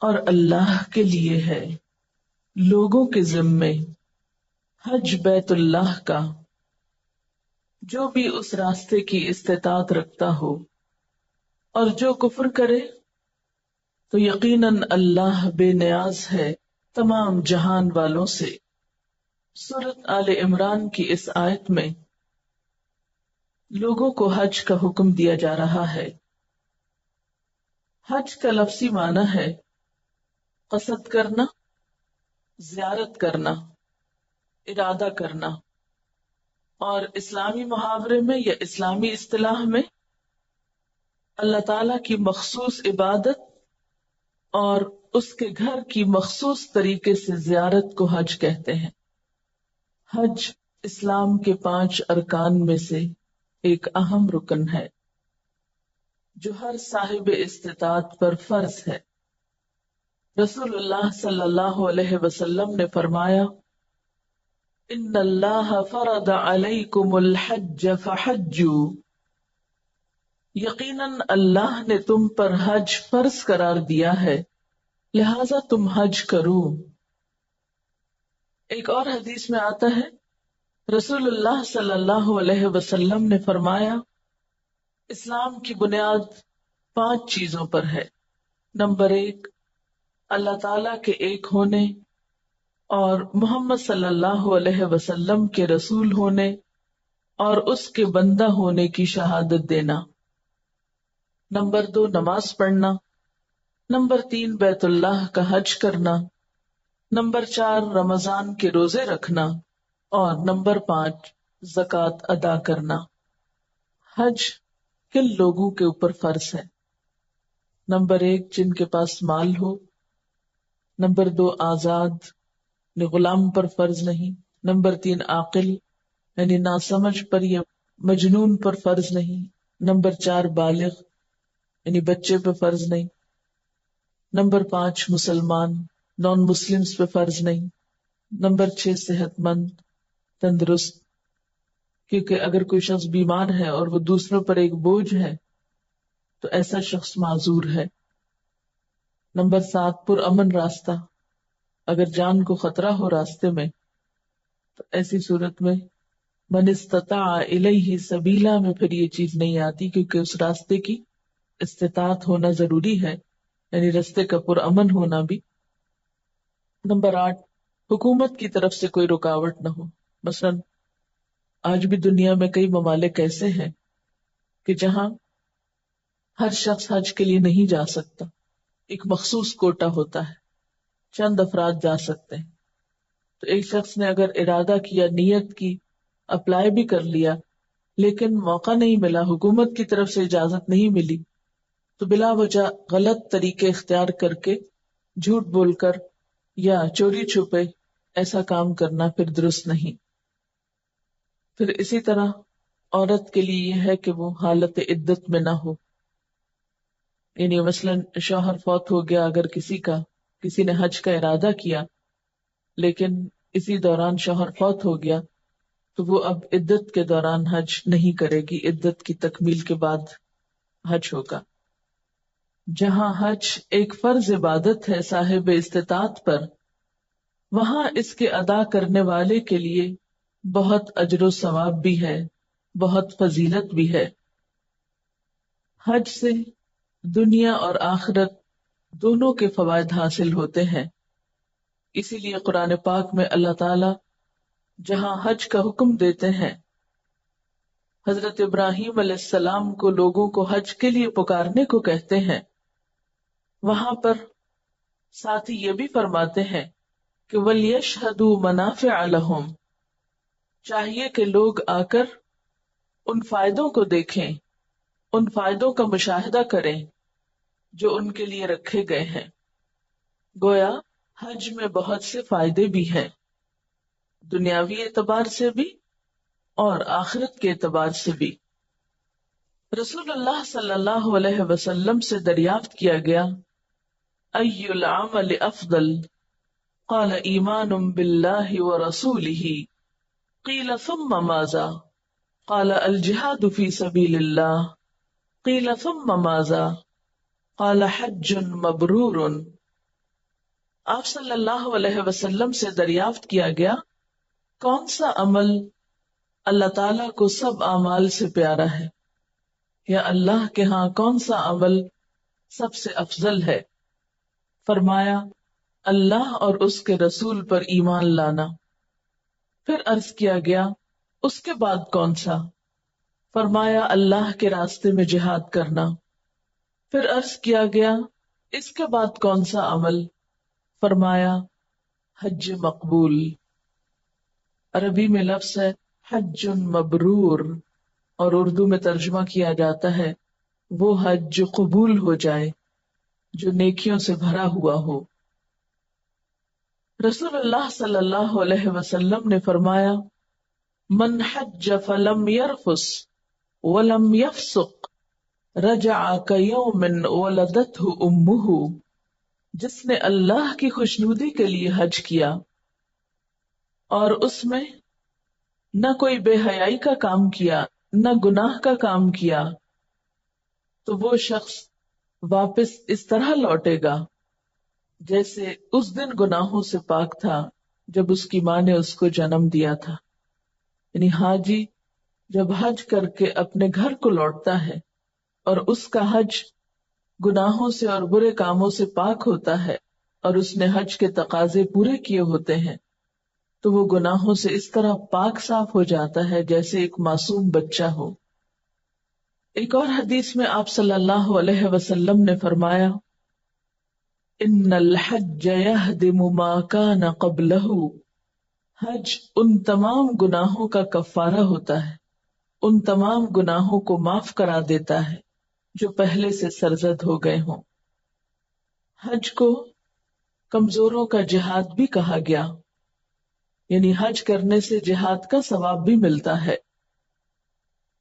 اور اللہ کے لیے ہے لوگوں کے ذمے حج بیت اللہ کا، جو بھی اس راستے کی استطاعت رکھتا ہو، اور جو کفر کرے تو یقیناً اللہ بے نیاز ہے تمام جہان والوں سے۔ سورۃ آل عمران کی اس آیت میں لوگوں کو حج کا حکم دیا جا رہا ہے۔ حج کا لفظی معنی ہے قصد کرنا، زیارت کرنا، ارادہ کرنا، اور اسلامی محاورے میں یا اسلامی اصطلاح میں اللہ تعالی کی مخصوص عبادت اور اس کے گھر کی مخصوص طریقے سے زیارت کو حج کہتے ہیں۔ حج اسلام کے 5 ارکان میں سے ایک اہم رکن ہے جو ہر صاحب استطاعت پر فرض ہے۔ رسول اللہ صلی اللہ علیہ وسلم نے فرمایا، ان اللہ فرض علیکم الحج فحجوا، یقیناً اللہ نے تم پر حج فرض قرار دیا ہے لہذا تم حج کرو۔ ایک اور حدیث میں آتا ہے، رسول اللہ صلی اللہ علیہ وسلم نے فرمایا، اسلام کی بنیاد 5 چیزوں پر ہے۔ نمبر 1، اللہ تعالی کے ایک ہونے اور محمد صلی اللہ علیہ وسلم کے رسول ہونے اور اس کے بندہ ہونے کی شہادت دینا۔ نمبر 2، نماز پڑھنا۔ نمبر 3، بیت اللہ کا حج کرنا۔ نمبر 4، رمضان کے روزے رکھنا، اور نمبر 5، زکوٰۃ ادا کرنا۔ حج کن لوگوں کے اوپر فرض ہے؟ نمبر 1، جن کے پاس مال ہو۔ نمبر 2، آزاد غلام پر فرض نہیں۔ نمبر 3، عاقل یعنی ناسمجھ پر یا مجنون پر فرض نہیں۔ نمبر 4، بالغ یعنی بچے پہ فرض نہیں۔ نمبر 5، مسلمان، نان مسلمز پہ فرض نہیں۔ نمبر 6، صحت مند، تندرست، کیونکہ اگر کوئی شخص بیمار ہے اور وہ دوسروں پر ایک بوجھ ہے تو ایسا شخص معذور ہے۔ نمبر 7، پرامن راستہ، اگر جان کو خطرہ ہو راستے میں تو ایسی صورت میں من استطاع الیہ سبیلا میں پھر یہ چیز نہیں آتی، کیونکہ اس راستے کی استطاعت ہونا ضروری ہے، یعنی راستے کا پرامن ہونا بھی۔ نمبر 8، حکومت کی طرف سے کوئی رکاوٹ نہ ہو۔ مثلا آج بھی دنیا میں کئی ممالک ایسے ہیں کہ جہاں ہر شخص حج کے لیے نہیں جا سکتا، ایک مخصوص کوٹا ہوتا ہے، چند افراد جا سکتے ہیں۔ تو ایک شخص نے اگر ارادہ کیا، نیت کی، اپلائی بھی کر لیا، لیکن موقع نہیں ملا، حکومت کی طرف سے اجازت نہیں ملی، تو بلا وجہ غلط طریقے اختیار کر کے، جھوٹ بول کر یا چوری چھپے ایسا کام کرنا پھر درست نہیں۔ پھر اسی طرح عورت کے لیے یہ ہے کہ وہ حالت عدت میں نہ ہو، یعنی مثلاً شوہر فوت ہو گیا، اگر کسی نے حج کا ارادہ کیا لیکن اسی دوران شوہر فوت ہو گیا تو وہ اب عدت کے دوران حج نہیں کرے گی، عدت کی تکمیل کے بعد حج ہوگا۔ جہاں حج ایک فرض عبادت ہے صاحب استطاعت پر، وہاں اس کے ادا کرنے والے کے لیے بہت اجر و ثواب بھی ہے، بہت فضیلت بھی ہے۔ حج سے دنیا اور آخرت دونوں کے فوائد حاصل ہوتے ہیں، اسی لیے قرآن پاک میں اللہ تعالی جہاں حج کا حکم دیتے ہیں، حضرت ابراہیم علیہ السلام کو لوگوں کو حج کے لیے پکارنے کو کہتے ہیں، وہاں پر ساتھ ہی یہ بھی فرماتے ہیں کہ وَلْيَشْهَدُوا مَنَافِعَ لَهُمْ، چاہیے کہ لوگ آ کر ان فائدوں کو دیکھیں، ان فائدوں کا مشاہدہ کریں جو ان کے لیے رکھے گئے ہیں۔ گویا حج میں بہت سے فائدے بھی ہیں، دنیاوی اعتبار سے بھی اور آخرت کے اعتبار سے بھی۔ رسول اللہ صلی اللہ علیہ وسلم سے دریافت کیا گیا، ای العمل افضل؟ قال ایمان باللہ ورسولہ، قیل ثم ماذا؟ قال الجہاد فی سبیل اللہ، قیل ثم ماذا؟ قال حج مبرور، آپ صلی اللہ علیہ وسلم سے دریافت کیا گیا کون سا عمل اللہ تعالیٰ کو سب اعمال سے پیارا ہے، یا اللہ کے ہاں کون سا عمل سب سے افضل ہے؟ فرمایا اللہ اور اس کے رسول پر ایمان لانا۔ پھر عرض کیا گیا اس کے بعد کون سا؟ فرمایا اللہ کے راستے میں جہاد کرنا۔ پھر عرض کیا گیا اس کے بعد کون سا عمل؟ فرمایا حج مقبول۔ عربی میں لفظ ہے حج مبرور، اور اردو میں ترجمہ کیا جاتا ہے وہ حج جو قبول ہو جائے، جو نیکیوں سے بھرا ہوا ہو۔ رسول اللہ صلی اللہ علیہ وسلم نے فرمایا من حج فلم يرفث ولم يفسق رجع كيوم ولدته امه، جس نے اللہ کی خوشنودی کے لیے حج کیا اور اس میں نہ کوئی بے حیائی کا کام کیا نہ گناہ کا کام کیا، تو وہ شخص واپس اس طرح لوٹے گا جیسے اس دن گناہوں سے پاک تھا جب اس کی ماں نے اس کو جنم دیا تھا۔ یعنی حاجی جب حج کر کے اپنے گھر کو لوٹتا ہے اور اس کا حج گناہوں سے اور برے کاموں سے پاک ہوتا ہے اور اس نے حج کے تقاضے پورے کیے ہوتے ہیں، تو وہ گناہوں سے اس طرح پاک صاف ہو جاتا ہے جیسے ایک معصوم بچہ ہو۔ ایک اور حدیث میں آپ صلی اللہ علیہ وسلم نے فرمایا ان الحج یہدم ما کان قبلہ، حج ان تمام گناہوں کا کفارہ ہوتا ہے، ان تمام گناہوں کو معاف کرا دیتا ہے جو پہلے سے سرزد ہو گئے ہوں۔ حج کو کمزوروں کا جہاد بھی کہا گیا، یعنی حج کرنے سے جہاد کا ثواب بھی ملتا ہے۔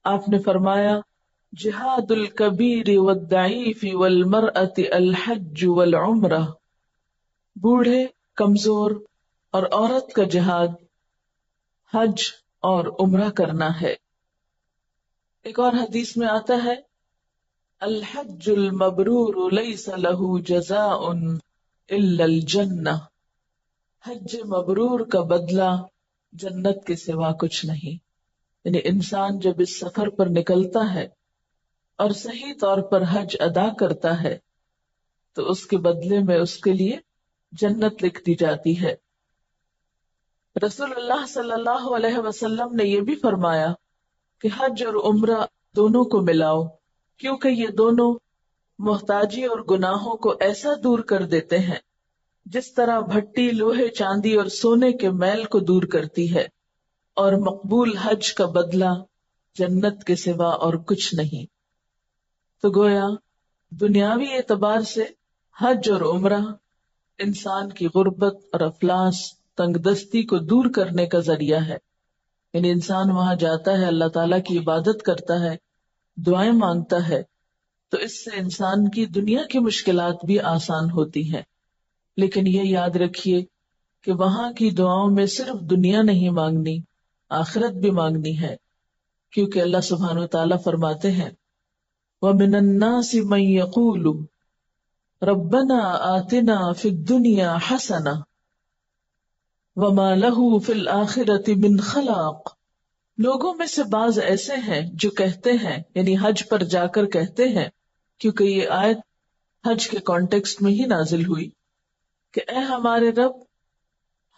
آپ نے فرمایا جہاد الکبیر والضعیف والمرأة الحج والعمرہ، بوڑھے، کمزور اور عورت کا جہاد حج اور عمرہ کرنا ہے۔ ایک اور حدیث میں آتا ہے الحج المبرور لیس لہ جزاء الا الجنہ، حج مبرور کا بدلہ جنت کے سوا کچھ نہیں۔ یعنی انسان جب اس سفر پر نکلتا ہے اور صحیح طور پر حج ادا کرتا ہے تو اس کے بدلے میں اس کے لیے جنت لکھ دی جاتی ہے۔ رسول اللہ صلی اللہ علیہ وسلم نے یہ بھی فرمایا کہ حج اور عمرہ دونوں کو ملاؤ، کیونکہ یہ دونوں محتاجی اور گناہوں کو ایسا دور کر دیتے ہیں جس طرح بھٹی لوہے چاندی اور سونے کے میل کو دور کرتی ہے، اور مقبول حج کا بدلہ جنت کے سوا اور کچھ نہیں۔ تو گویا دنیاوی اعتبار سے حج اور عمرہ انسان کی غربت اور افلاس تنگ دستی کو دور کرنے کا ذریعہ ہے۔ یعنی انسان وہاں جاتا ہے، اللہ تعالیٰ کی عبادت کرتا ہے، دعائیں مانگتا ہے، تو اس سے انسان کی دنیا کی مشکلات بھی آسان ہوتی ہیں۔ لیکن یہ یاد رکھیے کہ وہاں کی دعاؤں میں صرف دنیا نہیں مانگنی، آخرت بھی مانگنی ہے، کیونکہ اللہ سبحانہ وتعالیٰ فرماتے ہیں وَمِنَ النَّاسِ مَن يَقُولُ رَبَّنَا آتِنَا فِي الدُّنْيَا حَسَنَةً وَمَا لَهُ فِي الْآخِرَةِ مِنْ خَلَاقٍ، لوگوں میں سے بعض ایسے ہیں جو کہتے ہیں، یعنی حج پر جا کر کہتے ہیں، کیونکہ یہ آیت حج کے کانٹیکسٹ میں ہی نازل ہوئی کہ اے ہمارے رب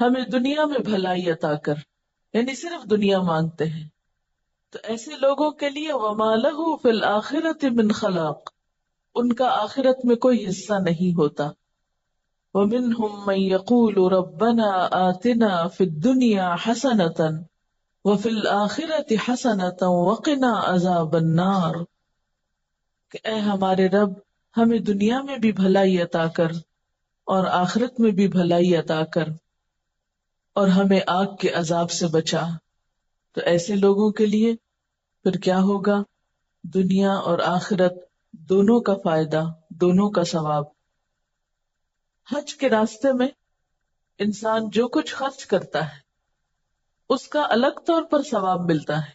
ہمیں دنیا میں بھلائی عطا کر، یعنی صرف دنیا مانگتے ہیں۔ تو ایسے لوگوں کے لیے وَمَا لَهُ فِي الْآخِرَةِ مِنْ خَلَاقٍ، ان کا آخرت میں کوئی حصہ نہیں ہوتا۔ وَمِنْهُمْ مَنْ يَقُولُ رَبَّنَا آتِنَا فِي الدُّنْيَا حَسَنَةً وَفِي الْآخِرَةِ حَسَنَةً وَقِنَا عَذَابَ النَّارِ، کہ اے ہمارے رب ہمیں دنیا میں بھی بھلائی عطا کر اور آخرت میں بھی بھلائی عطا کر اور ہمیں آگ کے عذاب سے بچا۔ تو ایسے لوگوں کے لیے پھر کیا ہوگا؟ دنیا اور آخرت دونوں کا فائدہ، دونوں کا ثواب۔ حج کے راستے میں انسان جو کچھ خرچ کرتا ہے اس کا الگ طور پر ثواب ملتا ہے۔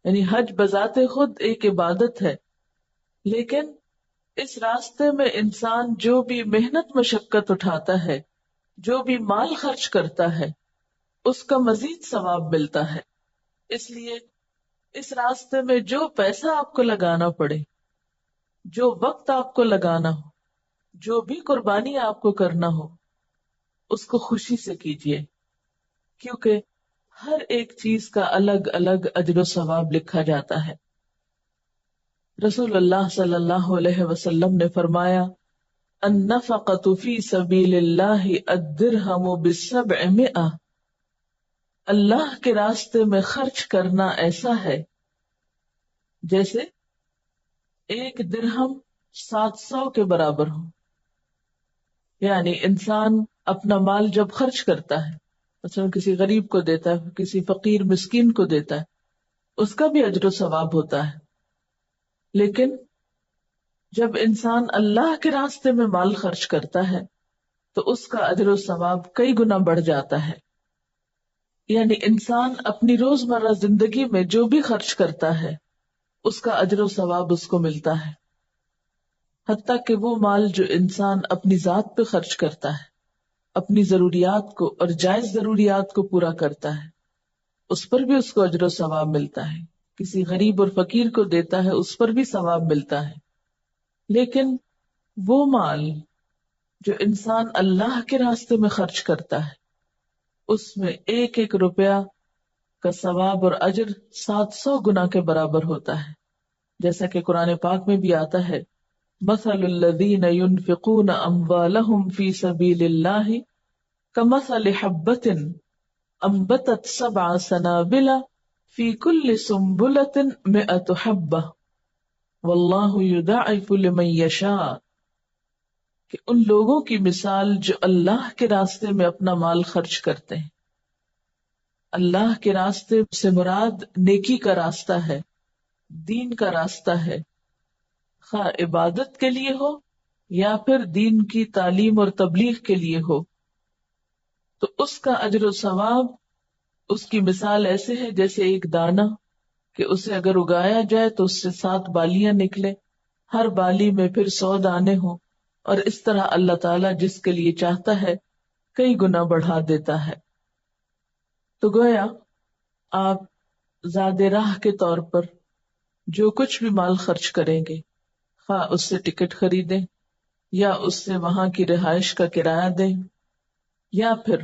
یعنی حج بذات خود ایک عبادت ہے، لیکن اس راستے میں انسان جو بھی محنت مشقت اٹھاتا ہے، جو بھی مال خرچ کرتا ہے، اس کا مزید ثواب ملتا ہے. اس لیے اس راستے میں جو پیسہ آپ کو لگانا پڑے، جو وقت آپ کو لگانا ہو، جو بھی قربانی آپ کو کرنا ہو، اس کو خوشی سے کیجیے، کیونکہ ہر ایک چیز کا الگ الگ اجر و ثواب لکھا جاتا ہے. رسول اللہ صلی اللہ علیہ وسلم نے فرمایا، النفقۃ فی سبیل اللہ الدرہم ب700. اللہ کے راستے میں خرچ کرنا ایسا ہے جیسے ایک درہم 700 کے برابر ہو. یعنی انسان اپنا مال جب خرچ کرتا ہے، مثلا کسی غریب کو دیتا ہے، کسی فقیر مسکین کو دیتا ہے، اس کا بھی اجر و ثواب ہوتا ہے. لیکن جب انسان اللہ کے راستے میں مال خرچ کرتا ہے تو اس کا اجر و ثواب کئی گنا بڑھ جاتا ہے. یعنی انسان اپنی روزمرہ زندگی میں جو بھی خرچ کرتا ہے اس کا اجر و ثواب اس کو ملتا ہے. حتیٰ کہ وہ مال جو انسان اپنی ذات پہ خرچ کرتا ہے، اپنی ضروریات کو اور جائز ضروریات کو پورا کرتا ہے، اس پر بھی اس کو اجر و ثواب ملتا ہے. کسی غریب اور فقیر کو دیتا ہے، اس پر بھی ثواب ملتا ہے. لیکن وہ مال جو انسان اللہ کے راستے میں خرچ کرتا ہے، اس میں ایک ایک روپیہ کا ثواب اور اجر 700 گنا کے برابر ہوتا ہے. جیسا کہ قرآن پاک میں بھی آتا ہے، مثل الذین ينفقون اموالهم فی سبیل اللہ کمثل حبۃ انبتت 7 سنابل فی کل سنبلۃ 100 حبۃ واللہ یضاعف لمن یشاء. کہ ان لوگوں کی مثال جو اللہ کے راستے میں اپنا مال خرچ کرتے ہیں. اللہ کے راستے سے مراد نیکی کا راستہ ہے، دین کا راستہ ہے، خواہ عبادت کے لیے ہو یا پھر دین کی تعلیم اور تبلیغ کے لیے ہو. تو اس کا اجر و ثواب، اس کی مثال ایسے ہے جیسے ایک دانہ کہ اسے اگر اگایا جائے تو اس سے 7 بالیاں نکلے، ہر بالی میں پھر 100 دانے ہوں، اور اس طرح اللہ تعالیٰ جس کے لیے چاہتا ہے کئی گنا بڑھا دیتا ہے. تو گویا آپ زاد راہ کے طور پر جو کچھ بھی مال خرچ کریں گے، خواہ اس سے ٹکٹ خریدیں یا اس سے وہاں کی رہائش کا کرایہ دیں یا پھر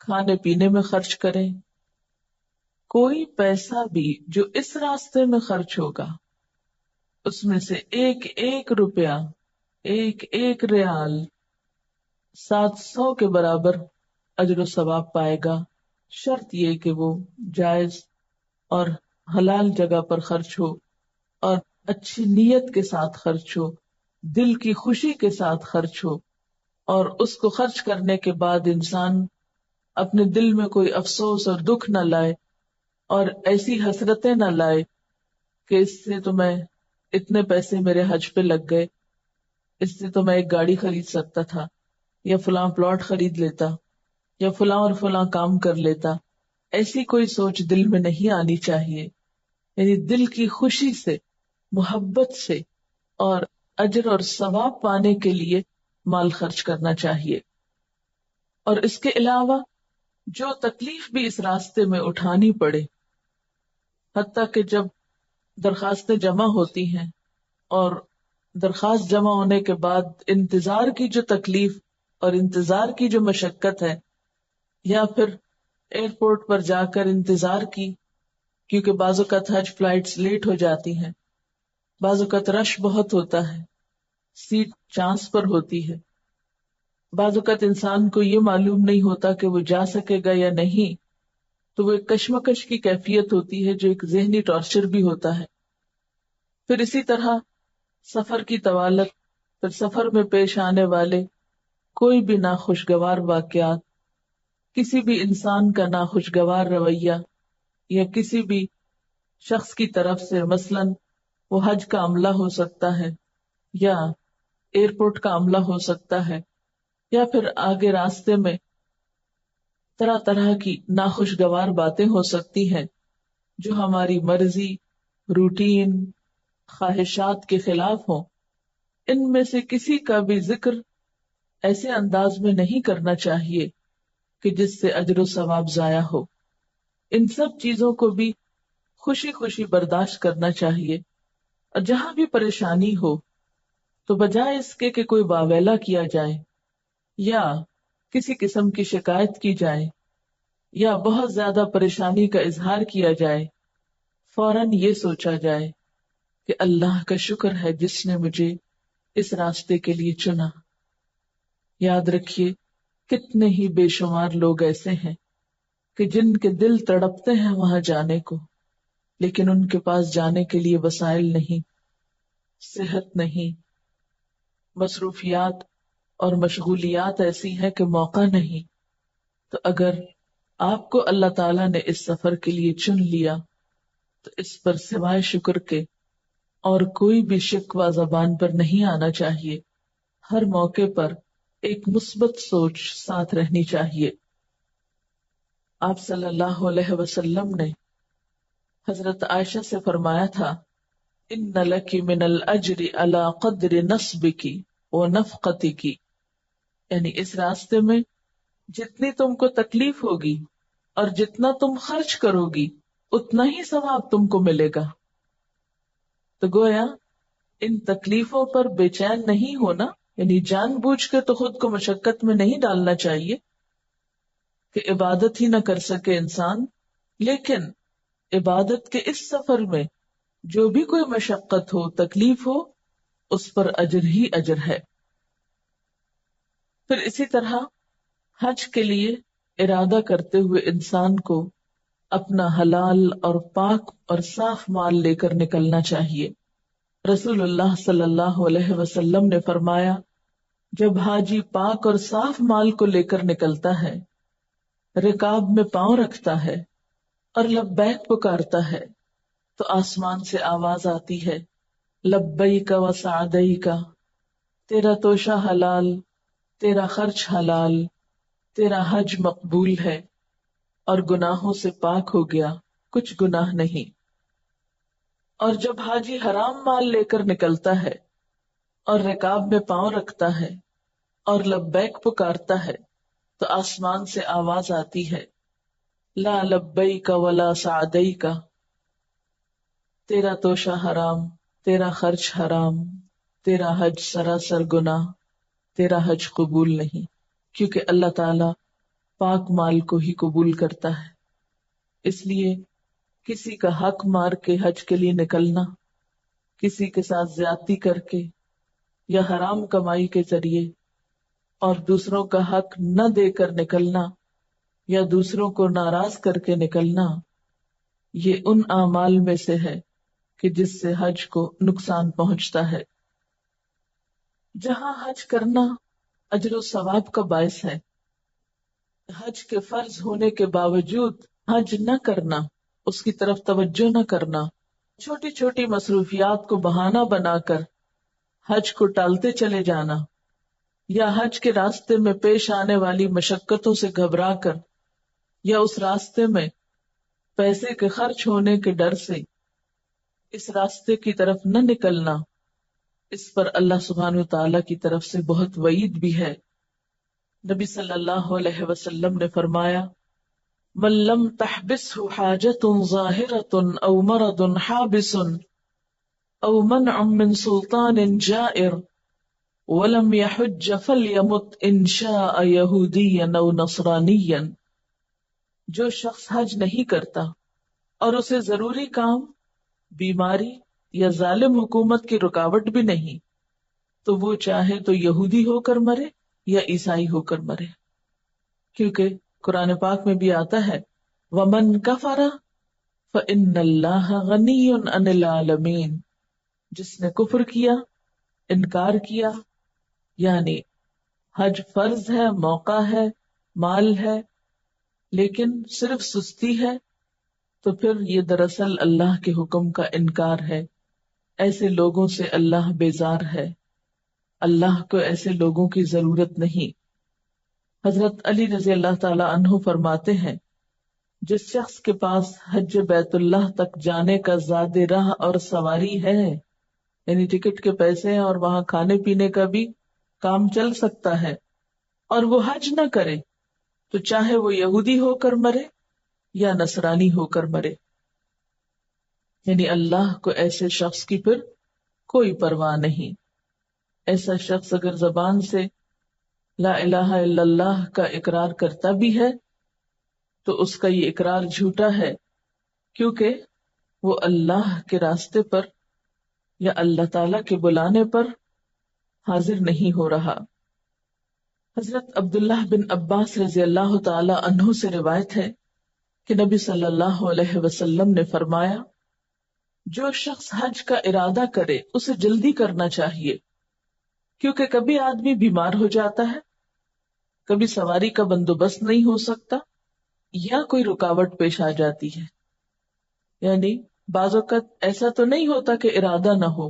کھانے پینے میں خرچ کریں، کوئی پیسہ بھی جو اس راستے میں خرچ ہوگا اس میں سے ایک ایک روپیہ، ایک ایک ریال 700 کے برابر اجر و ثواب پائے گا. شرط یہ کہ وہ جائز اور حلال جگہ پر خرچ ہو اور اچھی نیت کے ساتھ خرچ ہو، دل کی خوشی کے ساتھ خرچ ہو، اور اس کو خرچ کرنے کے بعد انسان اپنے دل میں کوئی افسوس اور دکھ نہ لائے اور ایسی حسرتیں نہ لائے کہ اس سے تو میں اتنے پیسے میرے حج پہ لگ گئے، اس سے تو میں ایک گاڑی خرید سکتا تھا یا فلاں پلاٹ خرید لیتا یا فلاں اور فلاں کام کر لیتا. ایسی کوئی سوچ دل میں نہیں آنی چاہیے. یعنی دل کی خوشی سے، محبت سے اور اجر اور ثواب پانے کے لیے مال خرچ کرنا چاہیے. اور اس کے علاوہ جو تکلیف بھی اس راستے میں اٹھانی پڑے، حتیٰ کہ جب درخواستیں جمع ہوتی ہیں اور درخواست جمع ہونے کے بعد انتظار کی جو تکلیف اور انتظار کی جو مشقت ہے، یا پھر ایئرپورٹ پر جا کر انتظار کی، کیونکہ بعض اوقات حج فلائٹس لیٹ ہو جاتی ہیں، بعض اوقات رش بہت ہوتا ہے، سیٹ چانس پر ہوتی ہے، بعض اوقات انسان کو یہ معلوم نہیں ہوتا کہ وہ جا سکے گا یا نہیں، تو وہ ایک کشمکش کی کیفیت ہوتی ہے جو ایک ذہنی ٹارچر بھی ہوتا ہے. پھر اسی طرح سفر کی طوالت، پھر سفر میں پیش آنے والے کوئی بھی ناخوشگوار واقعات، کسی بھی انسان کا ناخوشگوار رویہ یا کسی بھی شخص کی طرف سے، مثلاً وہ حج کا عملہ ہو سکتا ہے یا ایئرپورٹ کا عملہ ہو سکتا ہے، یا پھر آگے راستے میں طرح طرح کی ناخوشگوار باتیں ہو سکتی ہیں جو ہماری مرضی، روٹین، خواہشات کے خلاف ہوں. ان میں سے کسی کا بھی ذکر ایسے انداز میں نہیں کرنا چاہیے کہ جس سے اجر و ثواب ضائع ہو. ان سب چیزوں کو بھی خوشی خوشی برداشت کرنا چاہیے، اور جہاں بھی پریشانی ہو تو بجائے اس کے کہ کوئی واویلا کیا جائے یا کسی قسم کی شکایت کی جائے یا بہت زیادہ پریشانی کا اظہار کیا جائے، فوراً یہ سوچا جائے کہ اللہ کا شکر ہے جس نے مجھے اس راستے کے لیے چنا. یاد رکھیے کتنے ہی بے شمار لوگ ایسے ہیں کہ جن کے دل تڑپتے ہیں وہاں جانے کو، لیکن ان کے پاس جانے کے لیے وسائل نہیں، صحت نہیں، مصروفیات اور مشغولیات ایسی ہیں کہ موقع نہیں. تو اگر آپ کو اللہ تعالیٰ نے اس سفر کے لیے چن لیا تو اس پر سوائے شکر کے اور کوئی بھی شکوہ زبان پر نہیں آنا چاہیے. ہر موقع پر ایک مثبت سوچ ساتھ رہنی چاہیے. آپ صلی اللہ علیہ وسلم نے حضرت عائشہ سے فرمایا تھا، ان لکی من الاجر علی قدر نصبکی و نفقتکی، یعنی اس راستے میں جتنی تم کو تکلیف ہوگی اور جتنا تم خرچ کرو گی اتنا ہی ثواب تم کو ملے گا. تو گویا ان تکلیفوں پر بے چین نہیں ہونا، یعنی جان بوجھ کے تو خود کو مشقت میں نہیں ڈالنا چاہیے کہ عبادت ہی نہ کر سکے انسان، لیکن عبادت کے اس سفر میں جو بھی کوئی مشقت ہو، تکلیف ہو، اس پر اجر ہی اجر ہے. پھر اسی طرح حج کے لیے ارادہ کرتے ہوئے انسان کو اپنا حلال اور پاک اور صاف مال لے کر نکلنا چاہیے. رسول اللہ صلی اللہ علیہ وسلم نے فرمایا، جب حاجی پاک اور صاف مال کو لے کر نکلتا ہے، رکاب میں پاؤں رکھتا ہے اور لبیک پکارتا ہے تو آسمان سے آواز آتی ہے، لبیک و سعدیک، تیرا توشہ حلال، تیرا خرچ حلال، تیرا حج مقبول ہے اور گناہوں سے پاک ہو گیا، کچھ گناہ نہیں. اور جب حاجی حرام مال لے کر نکلتا ہے اور رکاب میں پاؤں رکھتا ہے اور لبیک پکارتا ہے تو آسمان سے آواز آتی ہے، لا لبیک ولا سعدیک، تیرا توشہ حرام، تیرا خرچ حرام، تیرا حج سراسر گناہ، تیرا حج قبول نہیں. کیونکہ اللہ تعالی پاک مال کو ہی قبول کرتا ہے. اس لیے کسی کا حق مار کے حج کے لیے نکلنا، کسی کے ساتھ زیادتی کر کے یا حرام کمائی کے ذریعے اور دوسروں کا حق نہ دے کر نکلنا یا دوسروں کو ناراض کر کے نکلنا، یہ ان اعمال میں سے ہے کہ جس سے حج کو نقصان پہنچتا ہے. جہاں حج کرنا اجر و ثواب کا باعث ہے، حج کے فرض ہونے کے باوجود حج نہ کرنا، اس کی طرف توجہ نہ کرنا، چھوٹی چھوٹی مصروفیات کو بہانہ بنا کر حج کو ٹالتے چلے جانا، یا حج کے راستے میں پیش آنے والی مشقتوں سے گھبرا کر یا اس راستے میں پیسے کے خرچ ہونے کے ڈر سے اس راستے کی طرف نہ نکلنا، اس پر اللہ سبحانہ وتعالی کی طرف سے بہت وعید بھی ہے. نبی صلی اللہ علیہ وسلم نے فرمایا، من لم تحبسه حاجة ظاهرة او مرض حابس او منع من سلطان جائر ولم يحج فليمت ان شاء يهوديا او نصرانيا. جو شخص حج نہیں کرتا اور اسے ضروری کام، بیماری یا ظالم حکومت کی رکاوٹ بھی نہیں، تو وہ چاہے تو یہودی ہو کر مرے یا عیسائی ہو کر مرے. کیونکہ قرآن پاک میں بھی آتا ہے، وَمَن كَفَرَ فَإِنَّ اللَّهَ غَنِيٌّ عَنِ الْعَالَمِينَ. جس نے کفر کیا، انکار کیا، یعنی حج فرض ہے، موقع ہے، مال ہے، لیکن صرف سستی ہے، تو پھر یہ دراصل اللہ کے حکم کا انکار ہے. ایسے لوگوں سے اللہ بیزار ہے، اللہ کو ایسے لوگوں کی ضرورت نہیں. حضرت علی رضی اللہ تعالی عنہ فرماتے ہیں، جس شخص کے پاس حج بیت اللہ تک جانے کا زاد راہ اور سواری ہے یعنی ٹکٹ کے پیسے ہیں اور وہاں کھانے پینے کا بھی کام چل سکتا ہے، اور وہ حج نہ کرے تو چاہے وہ یہودی ہو کر مرے یا نصرانی ہو کر مرے، یعنی اللہ کو ایسے شخص کی پھر کوئی پرواہ نہیں۔ ایسا شخص اگر زبان سے لا الہ الا اللہ کا اقرار کرتا بھی ہے تو اس کا یہ اقرار جھوٹا ہے، کیونکہ وہ اللہ کے راستے پر یا اللہ تعالی کے بلانے پر حاضر نہیں ہو رہا۔ حضرت عبداللہ بن عباس رضی اللہ تعالی عنہ سے روایت ہے کہ نبی صلی اللہ علیہ وسلم نے فرمایا، جو شخص حج کا ارادہ کرے اسے جلدی کرنا چاہیے، کیونکہ کبھی آدمی بیمار ہو جاتا ہے، کبھی سواری کا بندوبست نہیں ہو سکتا، یا کوئی رکاوٹ پیش آ جاتی ہے۔ یعنی بعض اوقات ایسا تو نہیں ہوتا کہ ارادہ نہ ہو،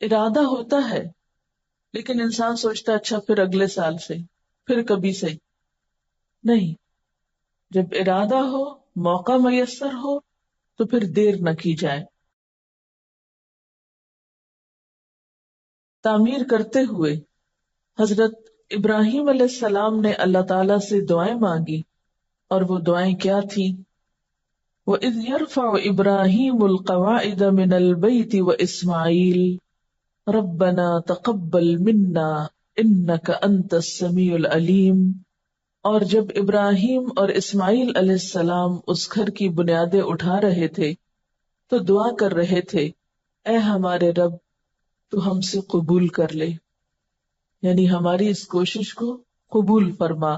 ارادہ ہوتا ہے، لیکن انسان سوچتا اچھا پھر اگلے سال سے، پھر کبھی سے نہیں۔ جب ارادہ ہو، موقع میسر ہو تو پھر دیر نہ کی جائے۔ تعمیر کرتے ہوئے حضرت ابراہیم علیہ السلام نے اللہ تعالی سے دعائیں مانگی، اور وہ دعائیں کیا تھیں؟ وَإِذْ يَرْفَعُ إِبْرَاهِيمُ الْقَوَاعِدَ مِنَ الْبَيْتِ وَإِسْمَاعِيلُ رَبَّنَا تَقَبَّلْ مِنَّا إِنَّكَ أَنْتَ السَّمِيعُ الْعَلِيمُ۔ اور جب ابراہیم اور اسماعیل علیہ السلام اس گھر کی بنیادیں اٹھا رہے تھے تو دعا کر رہے تھے، اے ہمارے رب تو ہم سے قبول کر لے، یعنی ہماری اس کوشش کو قبول فرما۔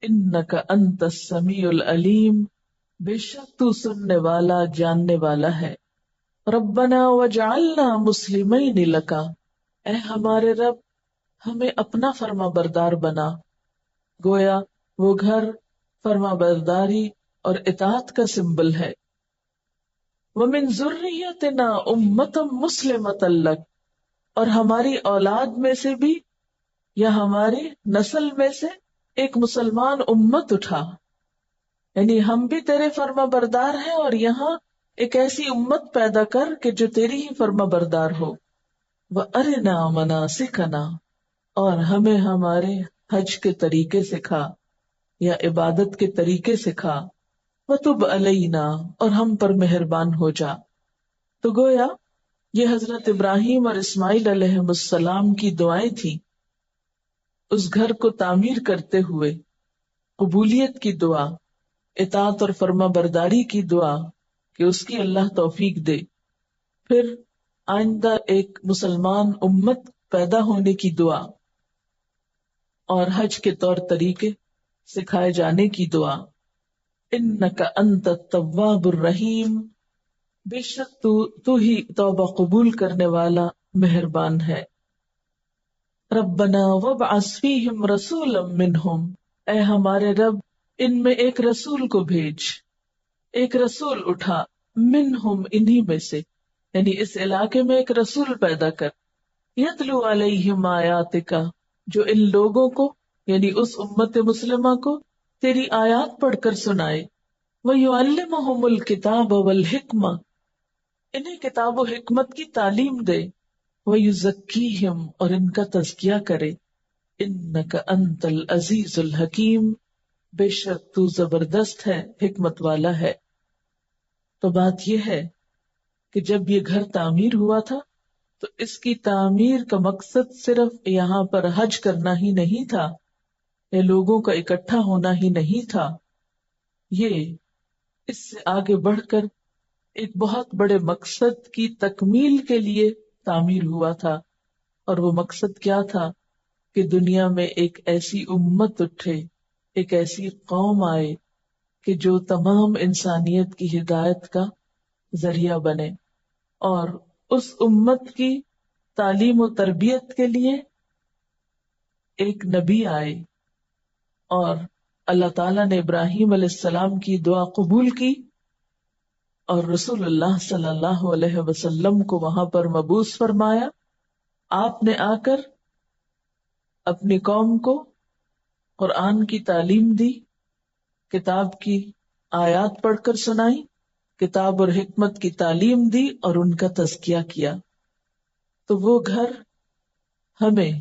انک انت السمیع العلیم، بے شک تو سننے والا جاننے والا ہے۔ ربنا وجعلنا مسلمین لک، اے ہمارے رب ہمیں اپنا فرما بردار بنا۔ گویا وہ گھر فرما برداری اور اطاعت کا سمبل ہے۔ ومن ذریتنا امۃ مسلمۃ لک، اور ہماری اولاد میں سے بھی یا ہماری نسل میں سے ایک مسلمان امت اٹھا، یعنی ہم بھی تیرے فرما بردار ہیں، اور یہاں ایک ایسی امت پیدا کر کہ جو تیری ہی فرما بردار ہو۔ وَأَرِنَا مَنَاسِكَنَا، اور ہمیں ہمارے حج کے طریقے سکھا یا عبادت کے طریقے سکھا۔ وَتُبْ عَلَيْنَا، اور ہم پر مہربان ہو جا۔ تو گویا یہ حضرت ابراہیم اور اسماعیل علیہ السلام کی دعائیں تھیں، اس گھر کو تعمیر کرتے ہوئے قبولیت کی دعا، اطاعت اور فرما برداری کی دعا کہ اس کی اللہ توفیق دے، پھر آئندہ ایک مسلمان امت پیدا ہونے کی دعا، اور حج کے طور طریقے سکھائے جانے کی دعا۔ انک انت التواب الرحیم، بے شک تو ہی توبہ قبول کرنے والا مہربان ہے۔ ربنا وابعث فیہم رسولا منہم، اے ہمارے رب ان میں ایک رسول کو بھیج، ایک رسول اٹھا، منہم انہی میں سے، یعنی اس علاقے میں ایک رسول پیدا کر، یتلو علیہم آیاتک، جو ان لوگوں کو یعنی اس امت مسلمہ کو تیری آیات پڑھ کر سنائے، وَيُعَلِّمُهُمُ الْكِتَابَ وَالْحِکْمَةَ، انہیں کتاب و حکمت کی تعلیم دے، وَيُزَكِّيهِمْ، اور ان کا تزکیہ کرے، اِنَّكَ أَنْتَ الْعَزِيزُ الْحَكِيمُ، بے شک تو زبردست ہے، حکمت والا ہے۔ تو بات یہ ہے کہ جب یہ گھر تعمیر ہوا تھا تو اس کی تعمیر کا مقصد صرف یہاں پر حج کرنا ہی نہیں تھا، یا لوگوں کا اکٹھا ہونا ہی نہیں تھا، یہ اس سے آگے بڑھ کر ایک بہت بڑے مقصد کی تکمیل کے لیے تعمیر ہوا تھا، اور وہ مقصد کیا تھا کہ دنیا میں ایک ایسی امت اٹھے، ایک ایسی قوم آئے کہ جو تمام انسانیت کی ہدایت کا ذریعہ بنے، اور اس امت کی تعلیم و تربیت کے لیے ایک نبی آئے، اور اللہ تعالیٰ نے ابراہیم علیہ السلام کی دعا قبول کی، اور رسول اللہ صلی اللہ علیہ وسلم کو وہاں پر مبعوث فرمایا۔ آپ نے آ کر اپنی قوم کو قرآن کی تعلیم دی، کتاب کی آیات پڑھ کر سنائی، کتاب اور حکمت کی تعلیم دی، اور ان کا تزکیہ کیا۔ تو وہ گھر ہمیں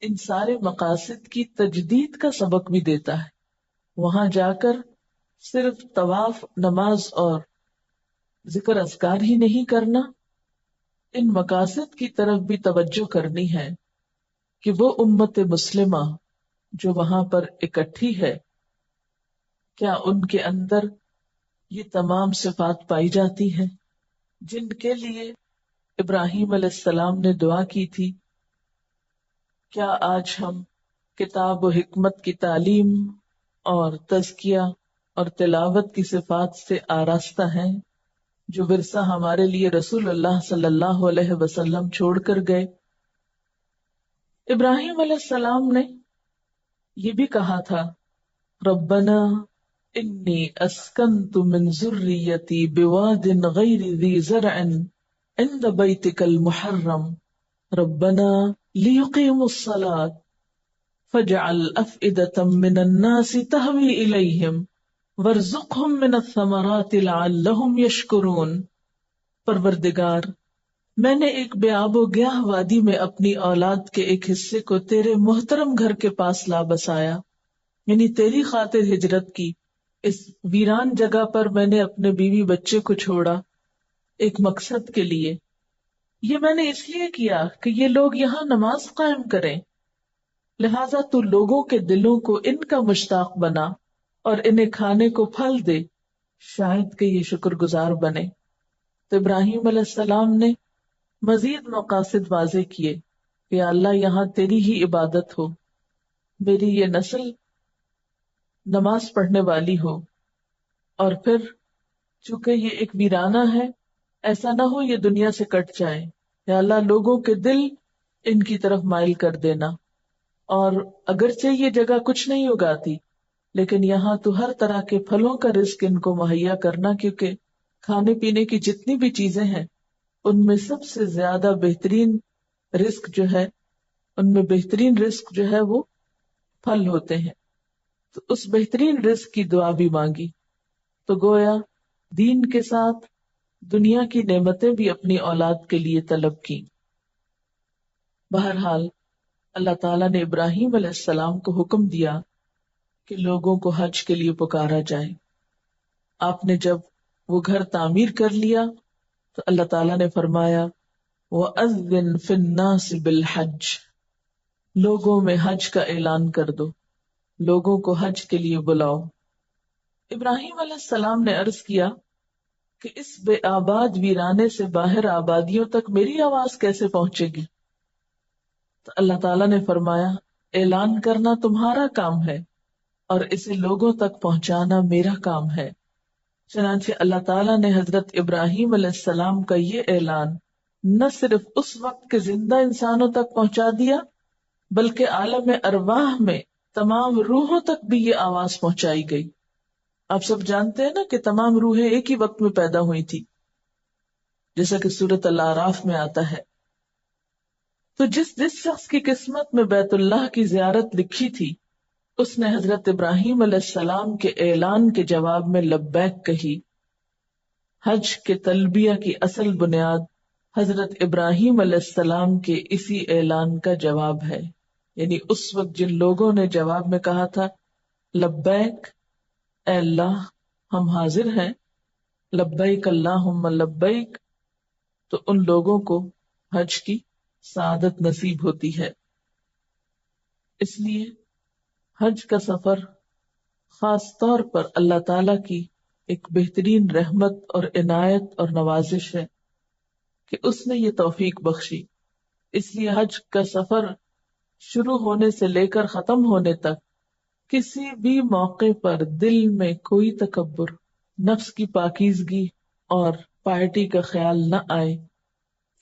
ان سارے مقاصد کی تجدید کا سبق بھی دیتا ہے. وہاں جا کر صرف طواف، نماز اور ذکر اذکار ہی نہیں کرنا، ان مقاصد کی طرف بھی توجہ کرنی ہے کہ وہ امت مسلمہ جو وہاں پر اکٹھی ہے، کیا ان کے اندر یہ تمام صفات پائی جاتی ہیں جن کے لیے ابراہیم علیہ السلام نے دعا کی تھی. کیا آج ہم کتاب و حکمت کی تعلیم اور تزکیہ اور تلاوت کی صفات سے آراستہ ہیں جو ورثہ ہمارے لیے رسول اللہ صلی اللہ علیہ وسلم چھوڑ کر گئے؟ ابراہیم علیہ السلام نے یہ بھی کہا تھا، ربنا انی اسکنت من ذریتی بواد غیر ذی زرع عند بیتک المحرم ربنا لیقیموا الصلاة فاجعل أفئدة من الناس تهوی الیہم وارزقهم من الثمرات لعلهم یشکرون. پروردگار، میں نے ایک بے آب و گیاہ وادی میں اپنی اولاد کے ایک حصے کو تیرے محترم گھر کے پاس لا بسایا، یعنی تیری خاطر ہجرت کی. اس ویران جگہ پر میں نے اپنے بیوی بچے کو چھوڑا ایک مقصد کے لیے. یہ میں نے اس لیے کیا کہ یہ لوگ یہاں نماز قائم کریں، لہذا تو لوگوں کے دلوں کو ان کا مشتاق بنا اور انہیں کھانے کو پھل دے، شاید کہ یہ شکر گزار بنے. تو ابراہیم علیہ السلام نے مزید مقاصد واضح کیے کہ یا اللہ یہاں تیری ہی عبادت ہو، میری یہ نسل نماز پڑھنے والی ہو، اور پھر چونکہ یہ ایک ویرانہ ہے، ایسا نہ ہو یہ دنیا سے کٹ جائے. یا اللہ لوگوں کے دل ان کی طرف مائل کر دینا، اور اگرچہ یہ جگہ کچھ نہیں اگاتی لیکن یہاں تو ہر طرح کے پھلوں کا رزق ان کو مہیا کرنا، کیونکہ کھانے پینے کی جتنی بھی چیزیں ہیں ان میں سب سے زیادہ بہترین رزق جو ہے، ان میں بہترین رزق جو ہے وہ پھل ہوتے ہیں. تو اس بہترین رزق کی دعا بھی مانگی. تو گویا دین کے ساتھ دنیا کی نعمتیں بھی اپنی اولاد کے لیے طلب کی. بہرحال اللہ تعالیٰ نے ابراہیم علیہ السلام کو حکم دیا کہ لوگوں کو حج کے لیے پکارا جائے. آپ نے جب وہ گھر تعمیر کر لیا تو اللہ تعالیٰ نے فرمایا وَأَذِّن فِي النَّاسِ بِالْحَجِّ، لوگوں میں حج کا اعلان کر دو، لوگوں کو حج کے لیے بلاؤ. ابراہیم علیہ السلام نے عرض کیا کہ اس بے آباد ویرانے سے باہر آبادیوں تک میری آواز کیسے پہنچے گی؟ تو اللہ تعالیٰ نے فرمایا اعلان کرنا تمہارا کام ہے اور اسے لوگوں تک پہنچانا میرا کام ہے. چنانچہ اللہ تعالیٰ نے حضرت ابراہیم علیہ السلام کا یہ اعلان نہ صرف اس وقت کے زندہ انسانوں تک پہنچا دیا بلکہ عالم ارواح میں تمام روحوں تک بھی یہ آواز پہنچائی گئی. آپ سب جانتے ہیں نا کہ تمام روحیں ایک ہی وقت میں پیدا ہوئی تھی، جیسا کہ سورۃ الاعراف میں آتا ہے. تو جس شخص کی قسمت میں بیت اللہ کی زیارت لکھی تھی اس نے حضرت ابراہیم علیہ السلام کے اعلان کے جواب میں لبیک کہی. حج کے تلبیہ کی اصل بنیاد حضرت ابراہیم علیہ السلام کے اسی اعلان کا جواب ہے. یعنی اس وقت جن لوگوں نے جواب میں کہا تھا لبیک اے اللہ ہم حاضر ہیں، لبیک اللہم لبیک، تو ان لوگوں کو حج کی سعادت نصیب ہوتی ہے. اس لیے حج کا سفر خاص طور پر اللہ تعالی کی ایک بہترین رحمت اور عنایت اور نوازش ہے کہ اس نے یہ توفیق بخشی. اس لیے حج کا سفر شروع ہونے سے لے کر ختم ہونے تک کسی بھی موقع پر دل میں کوئی تکبر، نفس کی پاکیزگی اور پارٹی کا خیال نہ آئے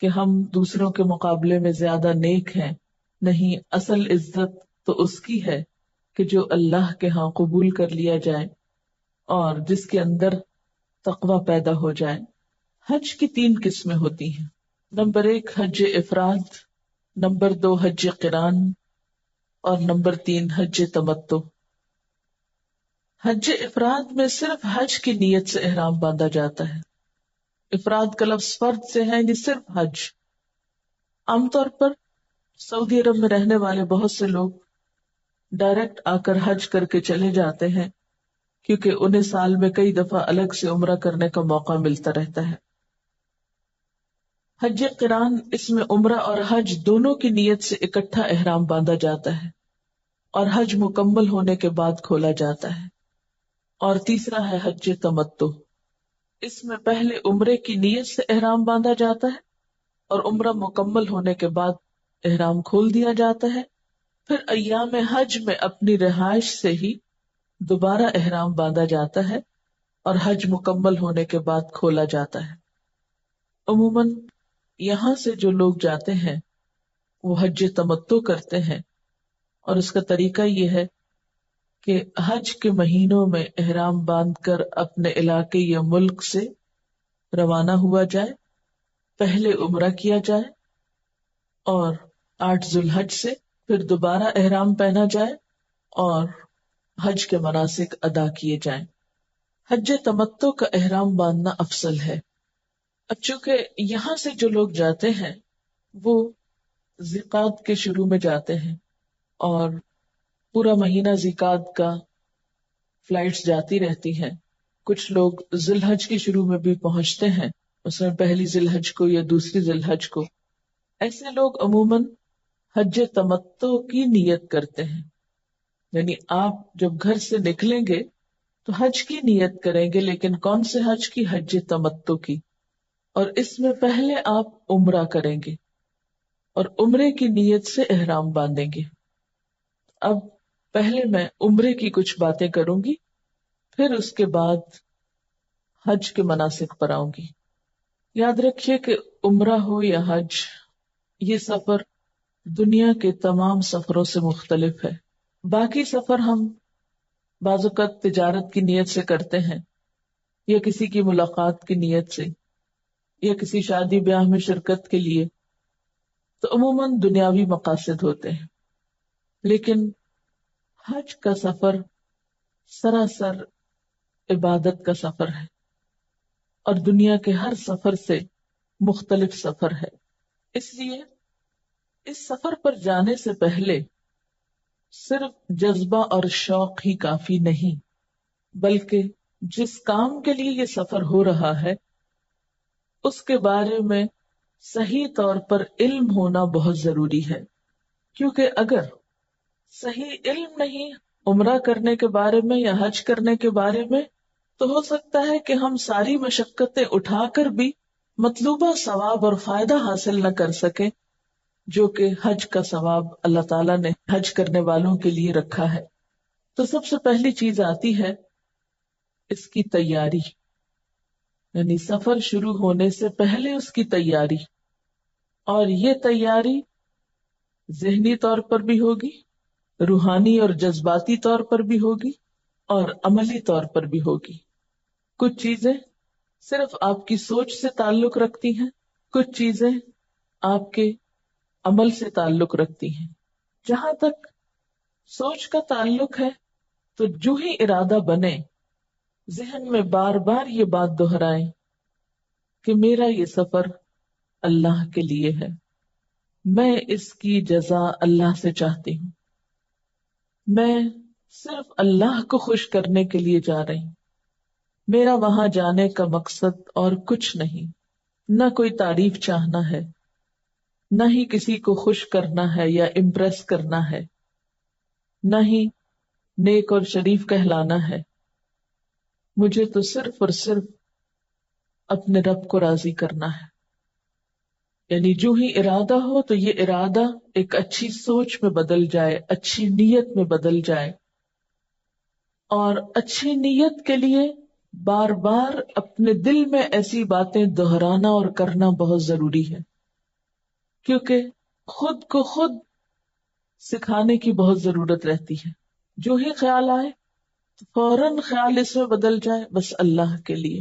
کہ ہم دوسروں کے مقابلے میں زیادہ نیک ہیں. نہیں، اصل عزت تو اس کی ہے کہ جو اللہ کے ہاں قبول کر لیا جائے اور جس کے اندر تقوی پیدا ہو جائے. حج کی 3 قسمیں ہوتی ہیں. نمبر 1 حج افراد، نمبر 2 حج قران اور نمبر 3 حج تمتع. حج افراد میں صرف حج کی نیت سے احرام باندھا جاتا ہے. افراد کا لفظ فرد سے ہے، یعنی صرف حج. عام طور پر سعودی عرب میں رہنے والے بہت سے لوگ ڈائریکٹ آ کر حج کر کے چلے جاتے ہیں، کیونکہ انہیں سال میں کئی دفعہ الگ سے عمرہ کرنے کا موقع ملتا رہتا ہے۔ حج قران، اس میں عمرہ اور حج دونوں کی نیت سے اکٹھا احرام باندھا جاتا ہے اور حج مکمل ہونے کے بعد کھولا جاتا ہے۔ اور تیسرا ہے حج تمتع، اس میں پہلے عمرے کی نیت سے احرام باندھا جاتا ہے اور عمرہ مکمل ہونے کے بعد احرام کھول دیا جاتا ہے، پھر ایام حج میں اپنی رہائش سے ہی دوبارہ احرام باندھا جاتا ہے اور حج مکمل ہونے کے بعد کھولا جاتا ہے۔ عموماً یہاں سے جو لوگ جاتے ہیں وہ حج تمتع کرتے ہیں، اور اس کا طریقہ یہ ہے کہ حج کے مہینوں میں احرام باندھ کر اپنے علاقے یا ملک سے روانہ ہوا جائے، پہلے عمرہ کیا جائے اور 8 ذو الحج سے پھر دوبارہ احرام پہنا جائے اور حج کے مناسک ادا کیے جائیں۔ حج تمتع کا احرام باندھنا افضل ہے۔ اب چونکہ یہاں سے جو لوگ جاتے ہیں وہ ذیقعد کے شروع میں جاتے ہیں اور پورا مہینہ ذیقعد کا فلائٹس جاتی رہتی ہیں، کچھ لوگ ذی الحج کے شروع میں بھی پہنچتے ہیں، مثلا پہلی ذی الحج کو یا دوسری ذی الحج کو۔ ایسے لوگ عموماً حج تمتع کی نیت کرتے ہیں، یعنی آپ جب گھر سے نکلیں گے تو حج کی نیت کریں گے، لیکن کون سے حج کی؟ حج تمتع کی، اور اس میں پہلے آپ عمرہ کریں گے اور عمرے کی نیت سے احرام باندھیں گے۔ اب پہلے میں عمرے کی کچھ باتیں کروں گی، پھر اس کے بعد حج کے مناسک پر آؤں گی۔ یاد رکھیے کہ عمرہ ہو یا حج، یہ سفر دنیا کے تمام سفروں سے مختلف ہے۔ باقی سفر ہم بعض اوقات تجارت کی نیت سے کرتے ہیں، یا کسی کی ملاقات کی نیت سے، یا کسی شادی بیاہ میں شرکت کے لیے، تو عموماً دنیاوی مقاصد ہوتے ہیں۔ لیکن حج کا سفر سراسر عبادت کا سفر ہے اور دنیا کے ہر سفر سے مختلف سفر ہے۔ اس لیے اس سفر پر جانے سے پہلے صرف جذبہ اور شوق ہی کافی نہیں، بلکہ جس کام کے لیے یہ سفر ہو رہا ہے اس کے بارے میں صحیح طور پر علم ہونا بہت ضروری ہے، کیونکہ اگر صحیح علم نہیں عمرہ کرنے کے بارے میں یا حج کرنے کے بارے میں، تو ہو سکتا ہے کہ ہم ساری مشقتیں اٹھا کر بھی مطلوبہ ثواب اور فائدہ حاصل نہ کر سکیں، جو کہ حج کا ثواب اللہ تعالیٰ نے حج کرنے والوں کے لیے رکھا ہے۔ تو سب سے پہلی چیز آتی ہے اس کی تیاری، یعنی سفر شروع ہونے سے پہلے اس کی تیاری، اور یہ تیاری ذہنی طور پر بھی ہوگی، روحانی اور جذباتی طور پر بھی ہوگی، اور عملی طور پر بھی ہوگی۔ کچھ چیزیں صرف آپ کی سوچ سے تعلق رکھتی ہیں، کچھ چیزیں آپ کے عمل سے تعلق رکھتی ہیں۔ جہاں تک سوچ کا تعلق ہے تو جو ہی ارادہ بنے، ذہن میں بار بار یہ بات دہرائیں کہ میرا یہ سفر اللہ کے لیے ہے، میں اس کی جزا اللہ سے چاہتی ہوں، میں صرف اللہ کو خوش کرنے کے لیے جا رہی ہوں، میرا وہاں جانے کا مقصد اور کچھ نہیں، نہ کوئی تعریف چاہنا ہے، نہ ہی کسی کو خوش کرنا ہے یا امپریس کرنا ہے، نہ ہی نیک اور شریف کہلانا ہے، مجھے تو صرف اور صرف اپنے رب کو راضی کرنا ہے۔ یعنی جو ہی ارادہ ہو تو یہ ارادہ ایک اچھی سوچ میں بدل جائے، اچھی نیت میں بدل جائے، اور اچھی نیت کے لیے بار بار اپنے دل میں ایسی باتیں دہرانا اور کرنا بہت ضروری ہے، کیونکہ خود کو خود سکھانے کی بہت ضرورت رہتی ہے۔ جو ہی خیال آئے تو فوراً خیال اس میں بدل جائے بس اللہ کے لیے،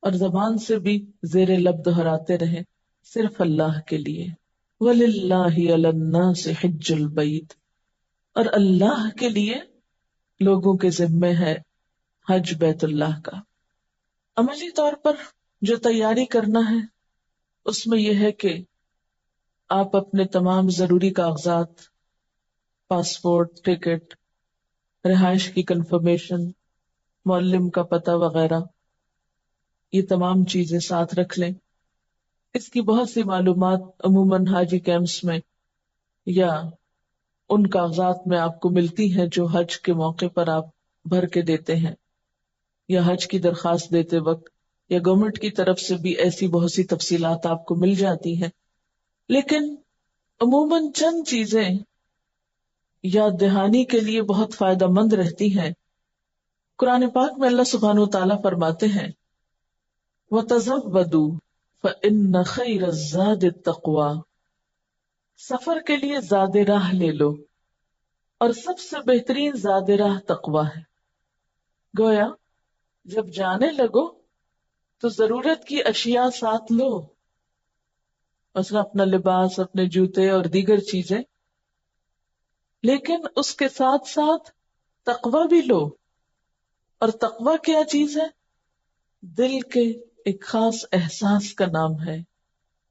اور زبان سے بھی زیر لب دہراتے رہیں صرف اللہ کے لیے۔ وَلِلَّهِ عَلَى النَّاسِ حِجُّ الْبَيْتِ، اور اللہ کے لیے لوگوں کے ذمے ہے حج بیت اللہ کا۔ عملی طور پر جو تیاری کرنا ہے اس میں یہ ہے کہ آپ اپنے تمام ضروری کاغذات، پاسپورٹ، ٹکٹ، رہائش کی کنفرمیشن، معلم کا پتہ وغیرہ، یہ تمام چیزیں ساتھ رکھ لیں۔ اس کی بہت سی معلومات عموماً حاجی کیمپس میں یا ان کاغذات میں آپ کو ملتی ہیں جو حج کے موقع پر آپ بھر کے دیتے ہیں، یا حج کی درخواست دیتے وقت، یا گورنمنٹ کی طرف سے بھی ایسی بہت سی تفصیلات آپ کو مل جاتی ہیں۔ لیکن عموماً چند چیزیں یاد دہانی کے لیے بہت فائدہ مند رہتی ہیں۔ قرآن پاک میں اللہ سبحانہ وتعالیٰ فرماتے ہیں وَتَزَوَّدُوا فَإِنَّ خَيْرَ الزَّادِ التَّقْوَىٰ، سفر کے لیے زاد راہ لے لو اور سب سے بہترین زاد راہ تقویٰ ہے۔ گویا جب جانے لگو تو ضرورت کی اشیاء ساتھ لو، مثلا اپنا لباس، اپنے جوتے اور دیگر چیزیں، لیکن اس کے ساتھ ساتھ تقویٰ بھی لو۔ اور تقویٰ کیا چیز ہے؟ دل کے ایک خاص احساس کا نام ہے،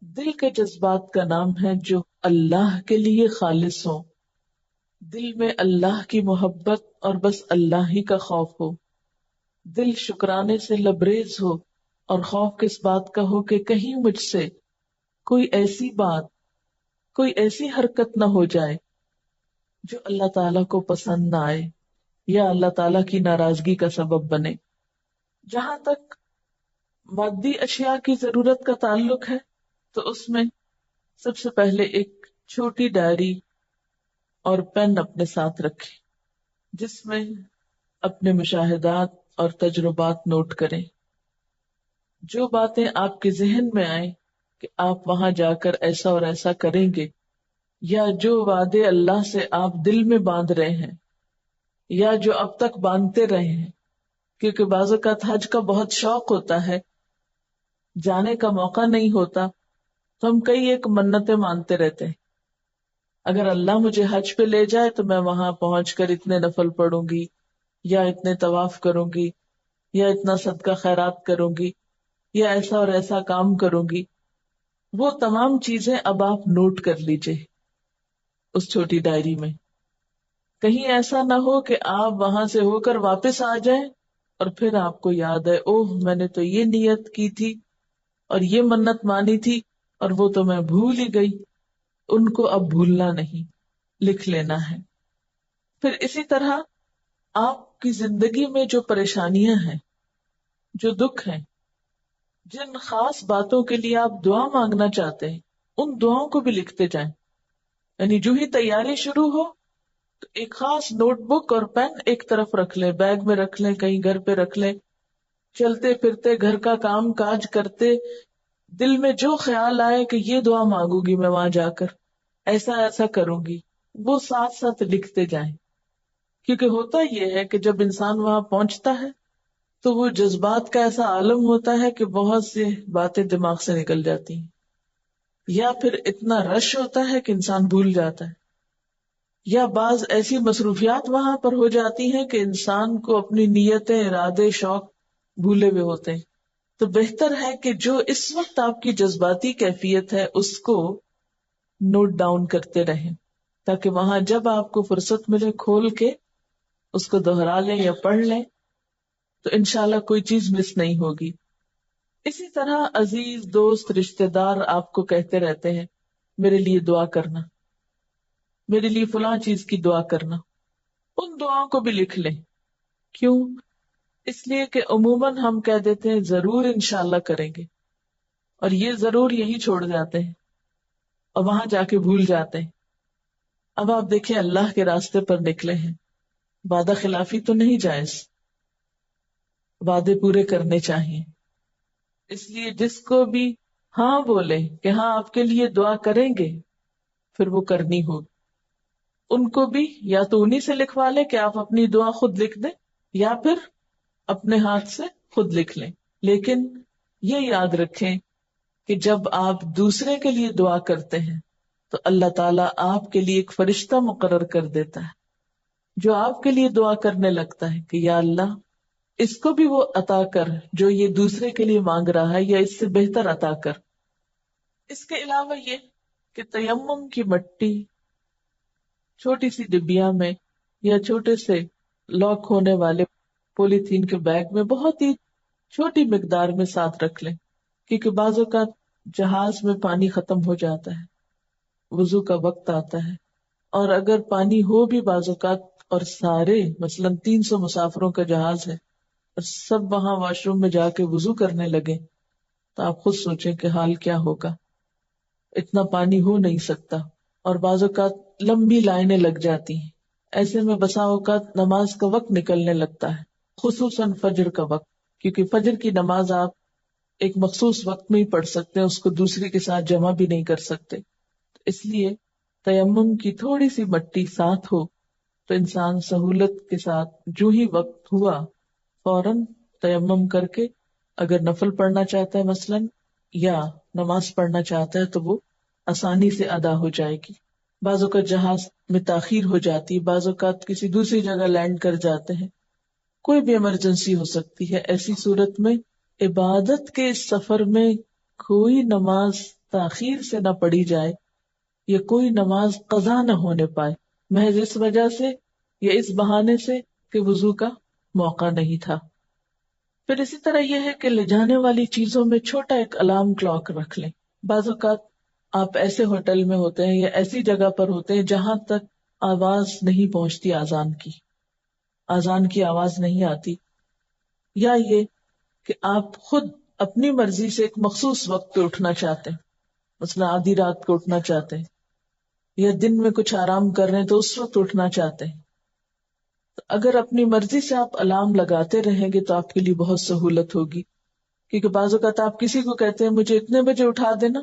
دل کے جذبات کا نام ہے جو اللہ کے لیے خالص ہو، دل میں اللہ کی محبت اور بس اللہ ہی کا خوف ہو، دل شکرانے سے لبریز ہو، اور خوف کس بات کا ہو کہ کہیں مجھ سے کوئی ایسی بات، کوئی ایسی حرکت نہ ہو جائے جو اللہ تعالیٰ کو پسند نہ آئے یا اللہ تعالیٰ کی ناراضگی کا سبب بنے۔ جہاں تک مادی اشیاء کی ضرورت کا تعلق ہے تو اس میں سب سے پہلے ایک چھوٹی ڈائری اور پین اپنے ساتھ رکھیں، جس میں اپنے مشاہدات اور تجربات نوٹ کریں۔ جو باتیں آپ کے ذہن میں آئیں کہ آپ وہاں جا کر ایسا اور ایسا کریں گے، یا جو وعدے اللہ سے آپ دل میں باندھ رہے ہیں یا جو اب تک باندھتے رہے ہیں، کیونکہ بعض اوقات حج کا بہت شوق ہوتا ہے، جانے کا موقع نہیں ہوتا تو ہم کئی ایک منتیں مانتے رہتے ہیں۔ اگر اللہ مجھے حج پہ لے جائے تو میں وہاں پہنچ کر اتنے نفل پڑھوں گی، یا اتنے طواف کروں گی، یا اتنا صدقہ خیرات کروں گی، یا ایسا اور ایسا کام کروں گی۔ وہ تمام چیزیں اب آپ نوٹ کر لیجئے اس چھوٹی ڈائری میں۔ کہیں ایسا نہ ہو کہ آپ وہاں سے ہو کر واپس آ جائیں اور پھر آپ کو یاد ہے اوہ میں نے تو یہ نیت کی تھی اور یہ منت مانی تھی اور وہ تو میں بھول ہی گئی۔ ان کو اب بھولنا نہیں، لکھ لینا ہے۔ پھر اسی طرح آپ کی زندگی میں جو پریشانیاں ہیں، جو دکھ ہیں، جن خاص باتوں کے لیے آپ دعا مانگنا چاہتے ہیں، ان دعاؤں کو بھی لکھتے جائیں۔ یعنی جو ہی تیاری شروع ہو تو ایک خاص نوٹ بک اور پین ایک طرف رکھ لیں، بیگ میں رکھ لیں، کہیں گھر پہ رکھ لیں، چلتے پھرتے گھر کا کام کاج کرتے دل میں جو خیال آئے کہ یہ دعا مانگوں گی میں وہاں جا کر، ایسا ایسا کروں گی، وہ ساتھ ساتھ لکھتے جائیں۔ کیونکہ ہوتا یہ ہے کہ جب انسان وہاں پہنچتا ہے تو وہ جذبات کا ایسا عالم ہوتا ہے کہ بہت سی باتیں دماغ سے نکل جاتی ہیں، یا پھر اتنا رش ہوتا ہے کہ انسان بھول جاتا ہے، یا بعض ایسی مصروفیات وہاں پر ہو جاتی ہیں کہ انسان کو اپنی نیتیں، ارادے، شوق بھولے ہوئے ہوتے ہیں۔ تو بہتر ہے کہ جو اس وقت آپ کی جذباتی کیفیت ہے اس کو نوٹ ڈاؤن کرتے رہیں، تاکہ وہاں جب آپ کو فرصت ملے کھول کے اس کو دوہرا لیں یا پڑھ لیں تو انشاءاللہ کوئی چیز مس نہیں ہوگی۔ اسی طرح عزیز دوست رشتہ دار آپ کو کہتے رہتے ہیں میرے لیے دعا کرنا، میرے لیے فلاں چیز کی دعا کرنا، ان دعاؤں کو بھی لکھ لیں۔ کیوں؟ اس لیے کہ عموماً ہم کہہ دیتے ہیں ضرور انشاءاللہ کریں گے، اور یہ ضرور یہی چھوڑ جاتے ہیں اور وہاں جا کے بھول جاتے ہیں۔ اب آپ دیکھیں اللہ کے راستے پر نکلے ہیں، وعدہ خلافی تو نہیں جائز، وعدے پورے کرنے چاہیے۔ اس لیے جس کو بھی ہاں بولے کہ ہاں آپ کے لیے دعا کریں گے، پھر وہ کرنی ہوگی۔ ان کو بھی یا تو انہی سے لکھوا لیں کہ آپ اپنی دعا خود لکھ دیں، یا پھر اپنے ہاتھ سے خود لکھ لیں۔ لیکن یہ یاد رکھیں کہ جب آپ دوسرے کے لیے دعا کرتے ہیں تو اللہ تعالیٰ آپ کے لیے ایک فرشتہ مقرر کر دیتا ہے جو آپ کے لیے دعا کرنے لگتا ہے کہ یا اللہ اس کو بھی وہ عطا کر جو یہ دوسرے کے لیے مانگ رہا ہے، یا اس سے بہتر عطا کر۔ اس کے علاوہ یہ کہ تیمم کی مٹی چھوٹی سی ڈبیا میں یا چھوٹے سے لاک ہونے والے پولیتھین کے بیگ میں بہت ہی چھوٹی مقدار میں ساتھ رکھ لیں، کیونکہ بعض اوقات جہاز میں پانی ختم ہو جاتا ہے، وضو کا وقت آتا ہے، اور اگر پانی ہو بھی بعض اوقات اور سارے مثلاً 300 مسافروں کا جہاز ہے اور سب وہاں واش روم میں جا کے وضو کرنے لگے تو آپ خود سوچیں کہ حال کیا ہوگا. اتنا پانی ہو نہیں سکتا، اور بعض اوقات لمبی لائنیں لگ جاتی ہیں. ایسے میں بسا اوقات نماز کا وقت نکلنے لگتا ہے، خصوصاً فجر کا وقت، کیونکہ فجر کی نماز آپ ایک مخصوص وقت میں ہی پڑھ سکتے ہیں، اس کو دوسری کے ساتھ جمع بھی نہیں کر سکتے. اس لیے تیمم کی تھوڑی سی مٹی ساتھ ہو تو انسان سہولت کے ساتھ جو ہی وقت ہوا فوراً تیمم کر کے اگر نفل پڑھنا چاہتا ہے مثلاً یا نماز پڑھنا چاہتا ہے تو وہ آسانی سے ادا ہو جائے گی. بعض اوقات جہاز میں تاخیر ہو جاتی، بعض اوقات کسی دوسری جگہ لینڈ کر جاتے ہیں، کوئی بھی ایمرجنسی ہو سکتی ہے. ایسی صورت میں عبادت کے اس سفر میں کوئی نماز تاخیر سے نہ پڑھی جائے یا کوئی نماز قضا نہ ہونے پائے، محض اس وجہ سے یا اس بہانے سے کہ وضو کا موقع نہیں تھا. پھر اسی طرح یہ ہے کہ لے جانے والی چیزوں میں چھوٹا ایک الارم کلاک رکھ لیں. بعض اوقات آپ ایسے ہوٹل میں ہوتے ہیں یا ایسی جگہ پر ہوتے ہیں جہاں تک آواز نہیں پہنچتی، آذان کی آواز نہیں آتی، یا یہ کہ آپ خود اپنی مرضی سے ایک مخصوص وقت پہ اٹھنا چاہتے ہیں، مثلا آدھی رات کو اٹھنا چاہتے ہیں یا دن میں کچھ آرام کر رہے ہیں تو اس وقت اٹھنا چاہتے ہیں. تو اگر اپنی مرضی سے آپ الارم لگاتے رہیں گے تو آپ کے لیے بہت سہولت ہوگی، کیونکہ بعض اوقات آپ کسی کو کہتے ہیں مجھے اتنے بجے اٹھا دینا،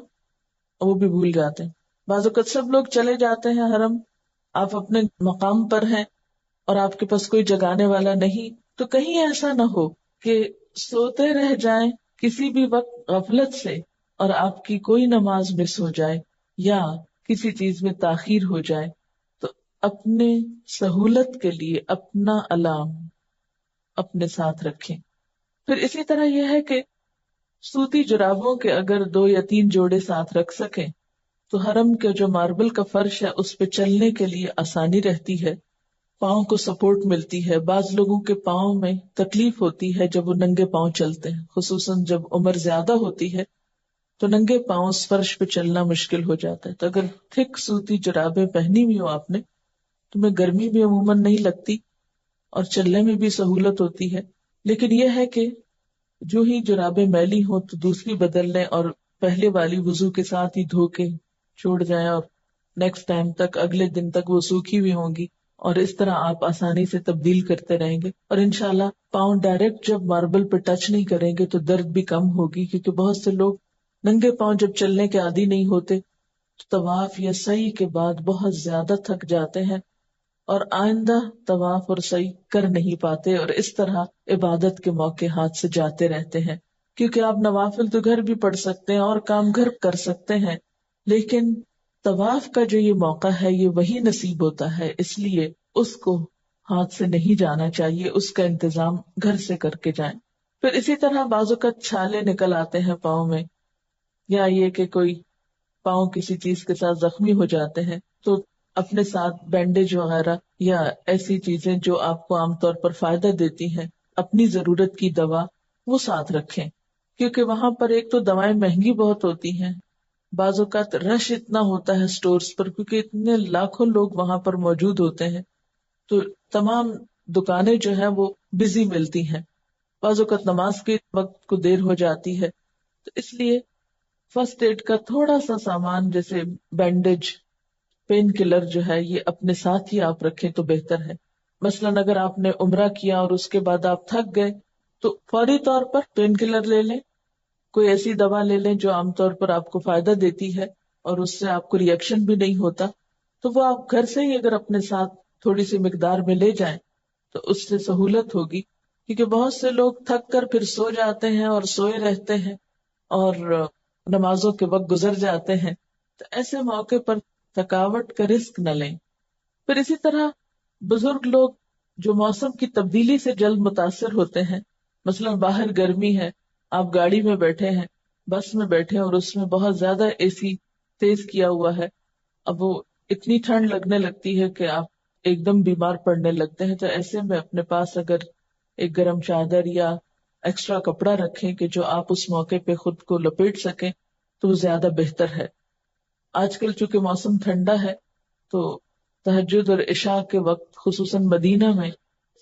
وہ بھی بھول جاتے ہیں. بعض اوقات سب لوگ چلے جاتے ہیں حرم، آپ اپنے مقام پر ہیں اور آپ کے پاس کوئی جگانے والا نہیں، تو کہیں ایسا نہ ہو کہ سوتے رہ جائیں کسی بھی وقت غفلت سے اور آپ کی کوئی نماز مس ہو جائے یا کسی چیز میں تاخیر ہو جائے. تو اپنے سہولت کے لیے اپنا الارم اپنے ساتھ رکھیں. پھر اسی طرح یہ ہے کہ سوتی جرابوں کے اگر 2 یا 3 جوڑے ساتھ رکھ سکیں تو حرم کے جو ماربل کا فرش ہے اس پہ چلنے کے لیے آسانی رہتی ہے، پاؤں کو سپورٹ ملتی ہے. بعض لوگوں کے پاؤں میں تکلیف ہوتی ہے جب وہ ننگے پاؤں چلتے ہیں، خصوصاً جب عمر زیادہ ہوتی ہے تو ننگے پاؤں اس فرش پہ چلنا مشکل ہو جاتا ہے. تو اگر تھک سوتی جرابیں پہنی ہوئی ہو آپ نے تو میں گرمی بھی عموماً نہیں لگتی اور چلنے میں بھی سہولت ہوتی ہے. لیکن یہ ہے کہ جو ہی جرابیں میلی ہوں تو دوسری بدل لیں اور پہلے والی وضو کے ساتھ ہی دھو کے چھوڑ جائیں، اور نیکسٹ ٹائم تک اگلے دن تک وہ سوکھی ہوئی ہوں گی، اور اس طرح آپ آسانی سے تبدیل کرتے رہیں گے. اور انشاءاللہ پاؤں ڈائریکٹ جب ماربل پہ ٹچ نہیں کریں گے تو درد بھی کم ہوگی، کیونکہ بہت سے لوگ ننگے پاؤں جب چلنے کے عادی نہیں ہوتے تو طواف یا سعی کے بعد بہت زیادہ تھک جاتے ہیں اور آئندہ طواف اور سعی کر نہیں پاتے، اور اس طرح عبادت کے موقع ہاتھ سے جاتے رہتے ہیں. کیونکہ آپ نوافل تو گھر بھی پڑھ سکتے ہیں اور کام گھر کر سکتے ہیں، لیکن طواف کا جو یہ موقع ہے یہ وہی نصیب ہوتا ہے، اس لیے اس کو ہاتھ سے نہیں جانا چاہیے، اس کا انتظام گھر سے کر کے جائیں. پھر اسی طرح بعض اوقات چھالے نکل آتے ہیں پاؤں میں، یا یہ کہ کوئی پاؤں کسی چیز کے ساتھ زخمی ہو جاتے ہیں، تو اپنے ساتھ بینڈیج وغیرہ یا ایسی چیزیں جو آپ کو عام طور پر فائدہ دیتی ہیں، اپنی ضرورت کی دوا وہ ساتھ رکھیں. کیونکہ وہاں پر ایک تو دوائیں مہنگی بہت ہوتی ہیں، بعض اوقات رش اتنا ہوتا ہے سٹورز پر کیونکہ اتنے لاکھوں لوگ وہاں پر موجود ہوتے ہیں، تو تمام دکانیں جو ہیں وہ بزی ملتی ہیں، بعض اوقات نماز کے وقت کو دیر ہو جاتی ہے. تو اس لیے فرسٹ ایڈ کا تھوڑا سا سامان جیسے بینڈیج، پین کلر جو ہے یہ اپنے ساتھ ہی آپ رکھیں تو بہتر ہے. مثلاً اگر آپ نے عمرہ کیا اور اس کے بعد آپ تھک گئے تو فوری طور پر پین کلر لے لیں، کوئی ایسی دوا لے لیں جو عام طور پر آپ کو فائدہ دیتی ہے اور اس سے آپ کو ری ایکشن بھی نہیں ہوتا، تو وہ آپ گھر سے ہی اگر اپنے ساتھ تھوڑی سی مقدار میں لے جائیں تو اس سے سہولت ہوگی. کیونکہ بہت سے لوگ تھک کر پھر سو جاتے ہیں اور سوئے رہتے ہیں اور نمازوں کے وقت گزر جاتے ہیں، تو ایسے موقع پر تھکاوٹ کا رسک نہ لیں. پھر اسی طرح بزرگ لوگ جو موسم کی تبدیلی سے جلد متاثر ہوتے ہیں، مثلا باہر گرمی ہے، آپ گاڑی میں بیٹھے ہیں، بس میں بیٹھے ہیں اور اس میں بہت زیادہ اے سی تیز کیا ہوا ہے، اب وہ اتنی ٹھنڈ لگنے لگتی ہے کہ آپ ایک دم بیمار پڑنے لگتے ہیں. تو ایسے میں اپنے پاس اگر ایک گرم چادر یا ایکسٹرا کپڑا رکھیں کہ جو آپ اس موقع پہ خود کو لپیٹ سکیں تو وہ زیادہ بہتر ہے. آج کل چونکہ موسم ٹھنڈا ہے تو تہجد اور عشاء کے وقت خصوصاً مدینہ میں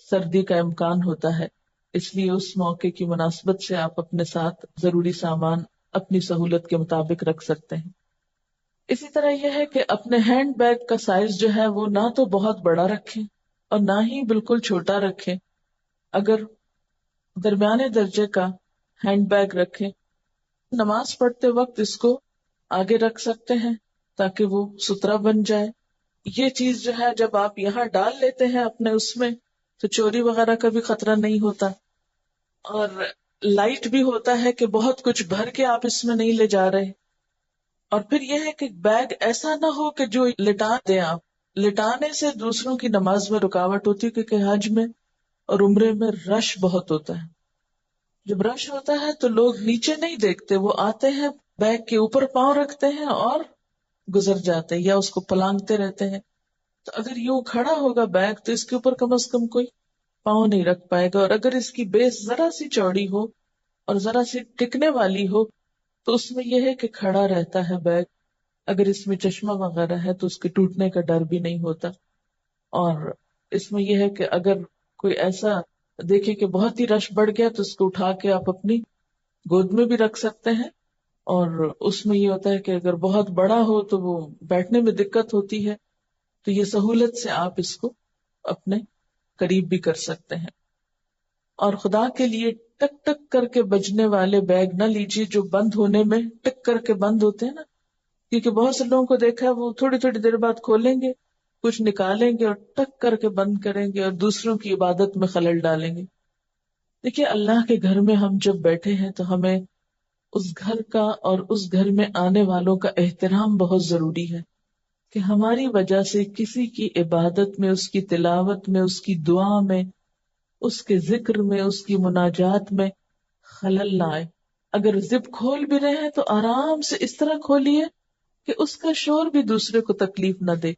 سردی کا امکان ہوتا ہے، اس لیے اس موقع کی مناسبت سے آپ اپنے ساتھ ضروری سامان اپنی سہولت کے مطابق رکھ سکتے ہیں. اسی طرح یہ ہے کہ اپنے ہینڈ بیگ کا سائز جو ہے وہ نہ تو بہت بڑا رکھیں اور نہ ہی بالکل چھوٹا رکھیں. اگر درمیانے درجے کا ہینڈ بیگ رکھیں، نماز پڑھتے وقت اس کو آگے رکھ سکتے ہیں تاکہ وہ ستھرا بن جائے. یہ چیز جو ہے جب آپ یہاں ڈال لیتے ہیں اپنے اس میں تو چوری وغیرہ کا بھی خطرہ نہیں ہوتا، اور لائٹ بھی ہوتا ہے کہ بہت کچھ بھر کے آپ اس میں نہیں لے جا رہے. اور پھر یہ ہے کہ بیگ ایسا نہ ہو کہ جو لٹا دیں آپ. لٹانے سے دوسروں کی نماز میں رکاوٹ ہوتی ہے کیونکہ حج میں اور عمرے میں رش بہت ہوتا ہے. جب رش ہوتا ہے تو لوگ نیچے نہیں دیکھتے، وہ آتے ہیں بیگ کے اوپر پاؤں رکھتے ہیں اور گزر جاتے ہیں یا اس کو پلانگتے رہتے ہیں. تو اگر یوں کھڑا ہوگا بیگ تو اس کے اوپر کم از کم کوئی پاؤں نہیں رکھ پائے گا. اور اگر اس کی بیس ذرا سی چوڑی ہو اور ذرا سی ٹکنے والی ہو تو اس میں یہ ہے کہ کھڑا رہتا ہے بیگ. اگر اس میں چشمہ وغیرہ ہے تو اس کے ٹوٹنے کا ڈر بھی نہیں ہوتا. اور اس میں یہ ہے کہ اگر کوئی ایسا دیکھے کہ بہت ہی رش بڑھ گیا تو اس کو اٹھا کے آپ اپنی گود میں بھی رکھ سکتے ہیں. اور اس میں یہ ہوتا ہے کہ اگر بہت بڑا ہو تو وہ بیٹھنے میں دقت ہوتی ہے، تو یہ سہولت سے آپ اس کو اپنے قریب بھی کر سکتے ہیں. اور خدا کے لیے ٹک ٹک کر کے بجنے والے بیگ نہ لیجیے جو بند ہونے میں ٹک کر کے بند ہوتے ہیں نا، کیونکہ بہت سے لوگوں کو دیکھا ہے وہ تھوڑی تھوڑی دیر بعد کھولیں گے، کچھ نکالیں گے اور ٹک کر کے بند کریں گے اور دوسروں کی عبادت میں خلل ڈالیں گے. دیکھیے اللہ کے گھر میں ہم جب بیٹھے ہیں تو ہمیں اس گھر کا اور اس گھر میں آنے والوں کا احترام بہت ضروری ہے کہ ہماری وجہ سے کسی کی عبادت میں، اس کی تلاوت میں، اس کی دعا میں، اس کے ذکر میں، اس کی مناجات میں خلل نہ آئے. اگر زپ کھول بھی رہے ہیں تو آرام سے اس طرح کھولیے کہ اس کا شور بھی دوسرے کو تکلیف نہ دے.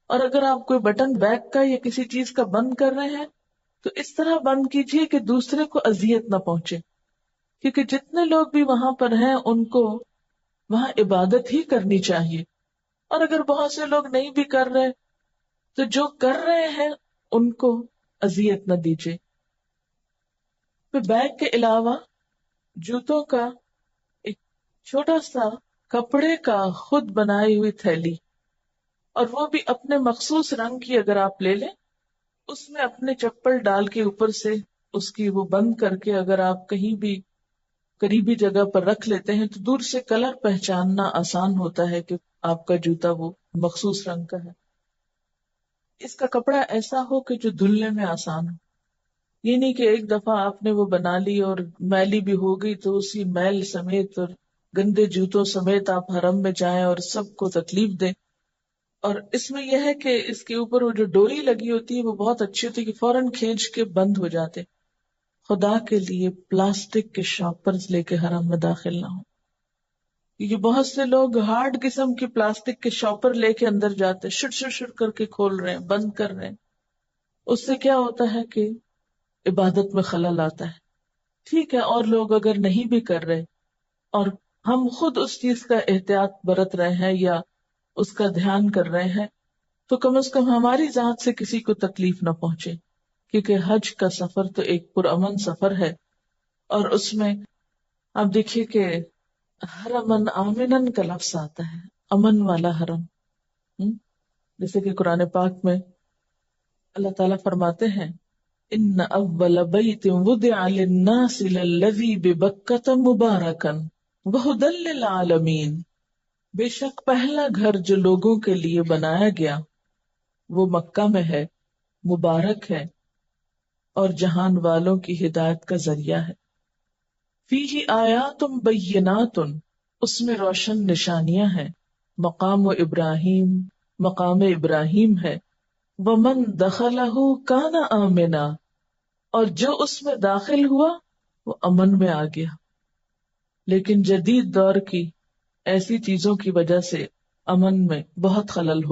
اور اگر آپ کوئی بٹن بیگ کا یا کسی چیز کا بند کر رہے ہیں تو اس طرح بند کیجیے کہ دوسرے کو اذیت نہ پہنچے، کیونکہ جتنے لوگ بھی وہاں پر ہیں ان کو وہاں عبادت ہی کرنی چاہیے. اور اگر بہت سے لوگ نہیں بھی کر رہے تو جو کر رہے ہیں ان کو اذیت نہ دیجیے. پھر بیگ کے علاوہ جوتوں کا ایک چھوٹا سا کپڑے کا خود بنائی ہوئی تھیلی، اور وہ بھی اپنے مخصوص رنگ کی اگر آپ لے لیں، اس میں اپنے چپل ڈال کے اوپر سے اس کی وہ بند کر کے اگر آپ کہیں بھی قریبی جگہ پر رکھ لیتے ہیں تو دور سے کلر پہچاننا آسان ہوتا ہے کہ آپ کا جوتا وہ مخصوص رنگ کا ہے. اس کا کپڑا ایسا ہو کہ جو دھلنے میں آسان ہو، یہ نہیں کہ ایک دفعہ آپ نے وہ بنا لی اور میلی بھی ہو گئی تو اسی میل سمیت اور گندے جوتوں سمیت آپ حرم میں جائیں اور سب کو تکلیف دیں. اور اس میں یہ ہے کہ اس کے اوپر وہ جو ڈوری لگی ہوتی ہے وہ بہت اچھی ہوتی ہے کہ فوراً کھینچ کے بند ہو جاتے. خدا کے لیے پلاسٹک کے شاپرز لے کے حرم میں داخل نہ ہو، کیونکہ بہت سے لوگ ہارڈ قسم کی پلاسٹک کے شاپر لے کے اندر جاتے، شٹ شٹ شٹ کر کے کھول رہے ہیں، بند کر رہے ہیں. اس سے کیا ہوتا ہے کہ عبادت میں خلل آتا ہے. ٹھیک ہے، اور لوگ اگر نہیں بھی کر رہے اور ہم خود اس چیز کا احتیاط برت رہے ہیں یا اس کا دھیان کر رہے ہیں تو کم از کم ہماری ذات سے کسی کو تکلیف نہ پہنچے، کیونکہ حج کا سفر تو ایک پرامن سفر ہے. اور اس میں آپ دیکھیے کہ حرمن آمنن کا لفظ آتا ہے، امن والا حرم. جیسے کہ قرآن پاک میں اللہ تعالیٰ فرماتے ہیں ان اول بیت وضع للناس للذی ببکۃ مبارکا وہدی للعالمین، بے شک پہلا گھر جو لوگوں کے لیے بنایا گیا وہ مکہ میں ہے، مبارک ہے اور جہان والوں کی ہدایت کا ذریعہ ہے. فیہ آیات بینات، اس میں روشن نشانیاں ہیں. مقام ابراہیم، مقام ابراہیم ہے. ومن دخلہ کان آمنا، اور جو اس میں داخل ہوا وہ امن میں آ گیا. لیکن جدید دور کی ایسی چیزوں کی وجہ سے امن میں بہت خلل ہو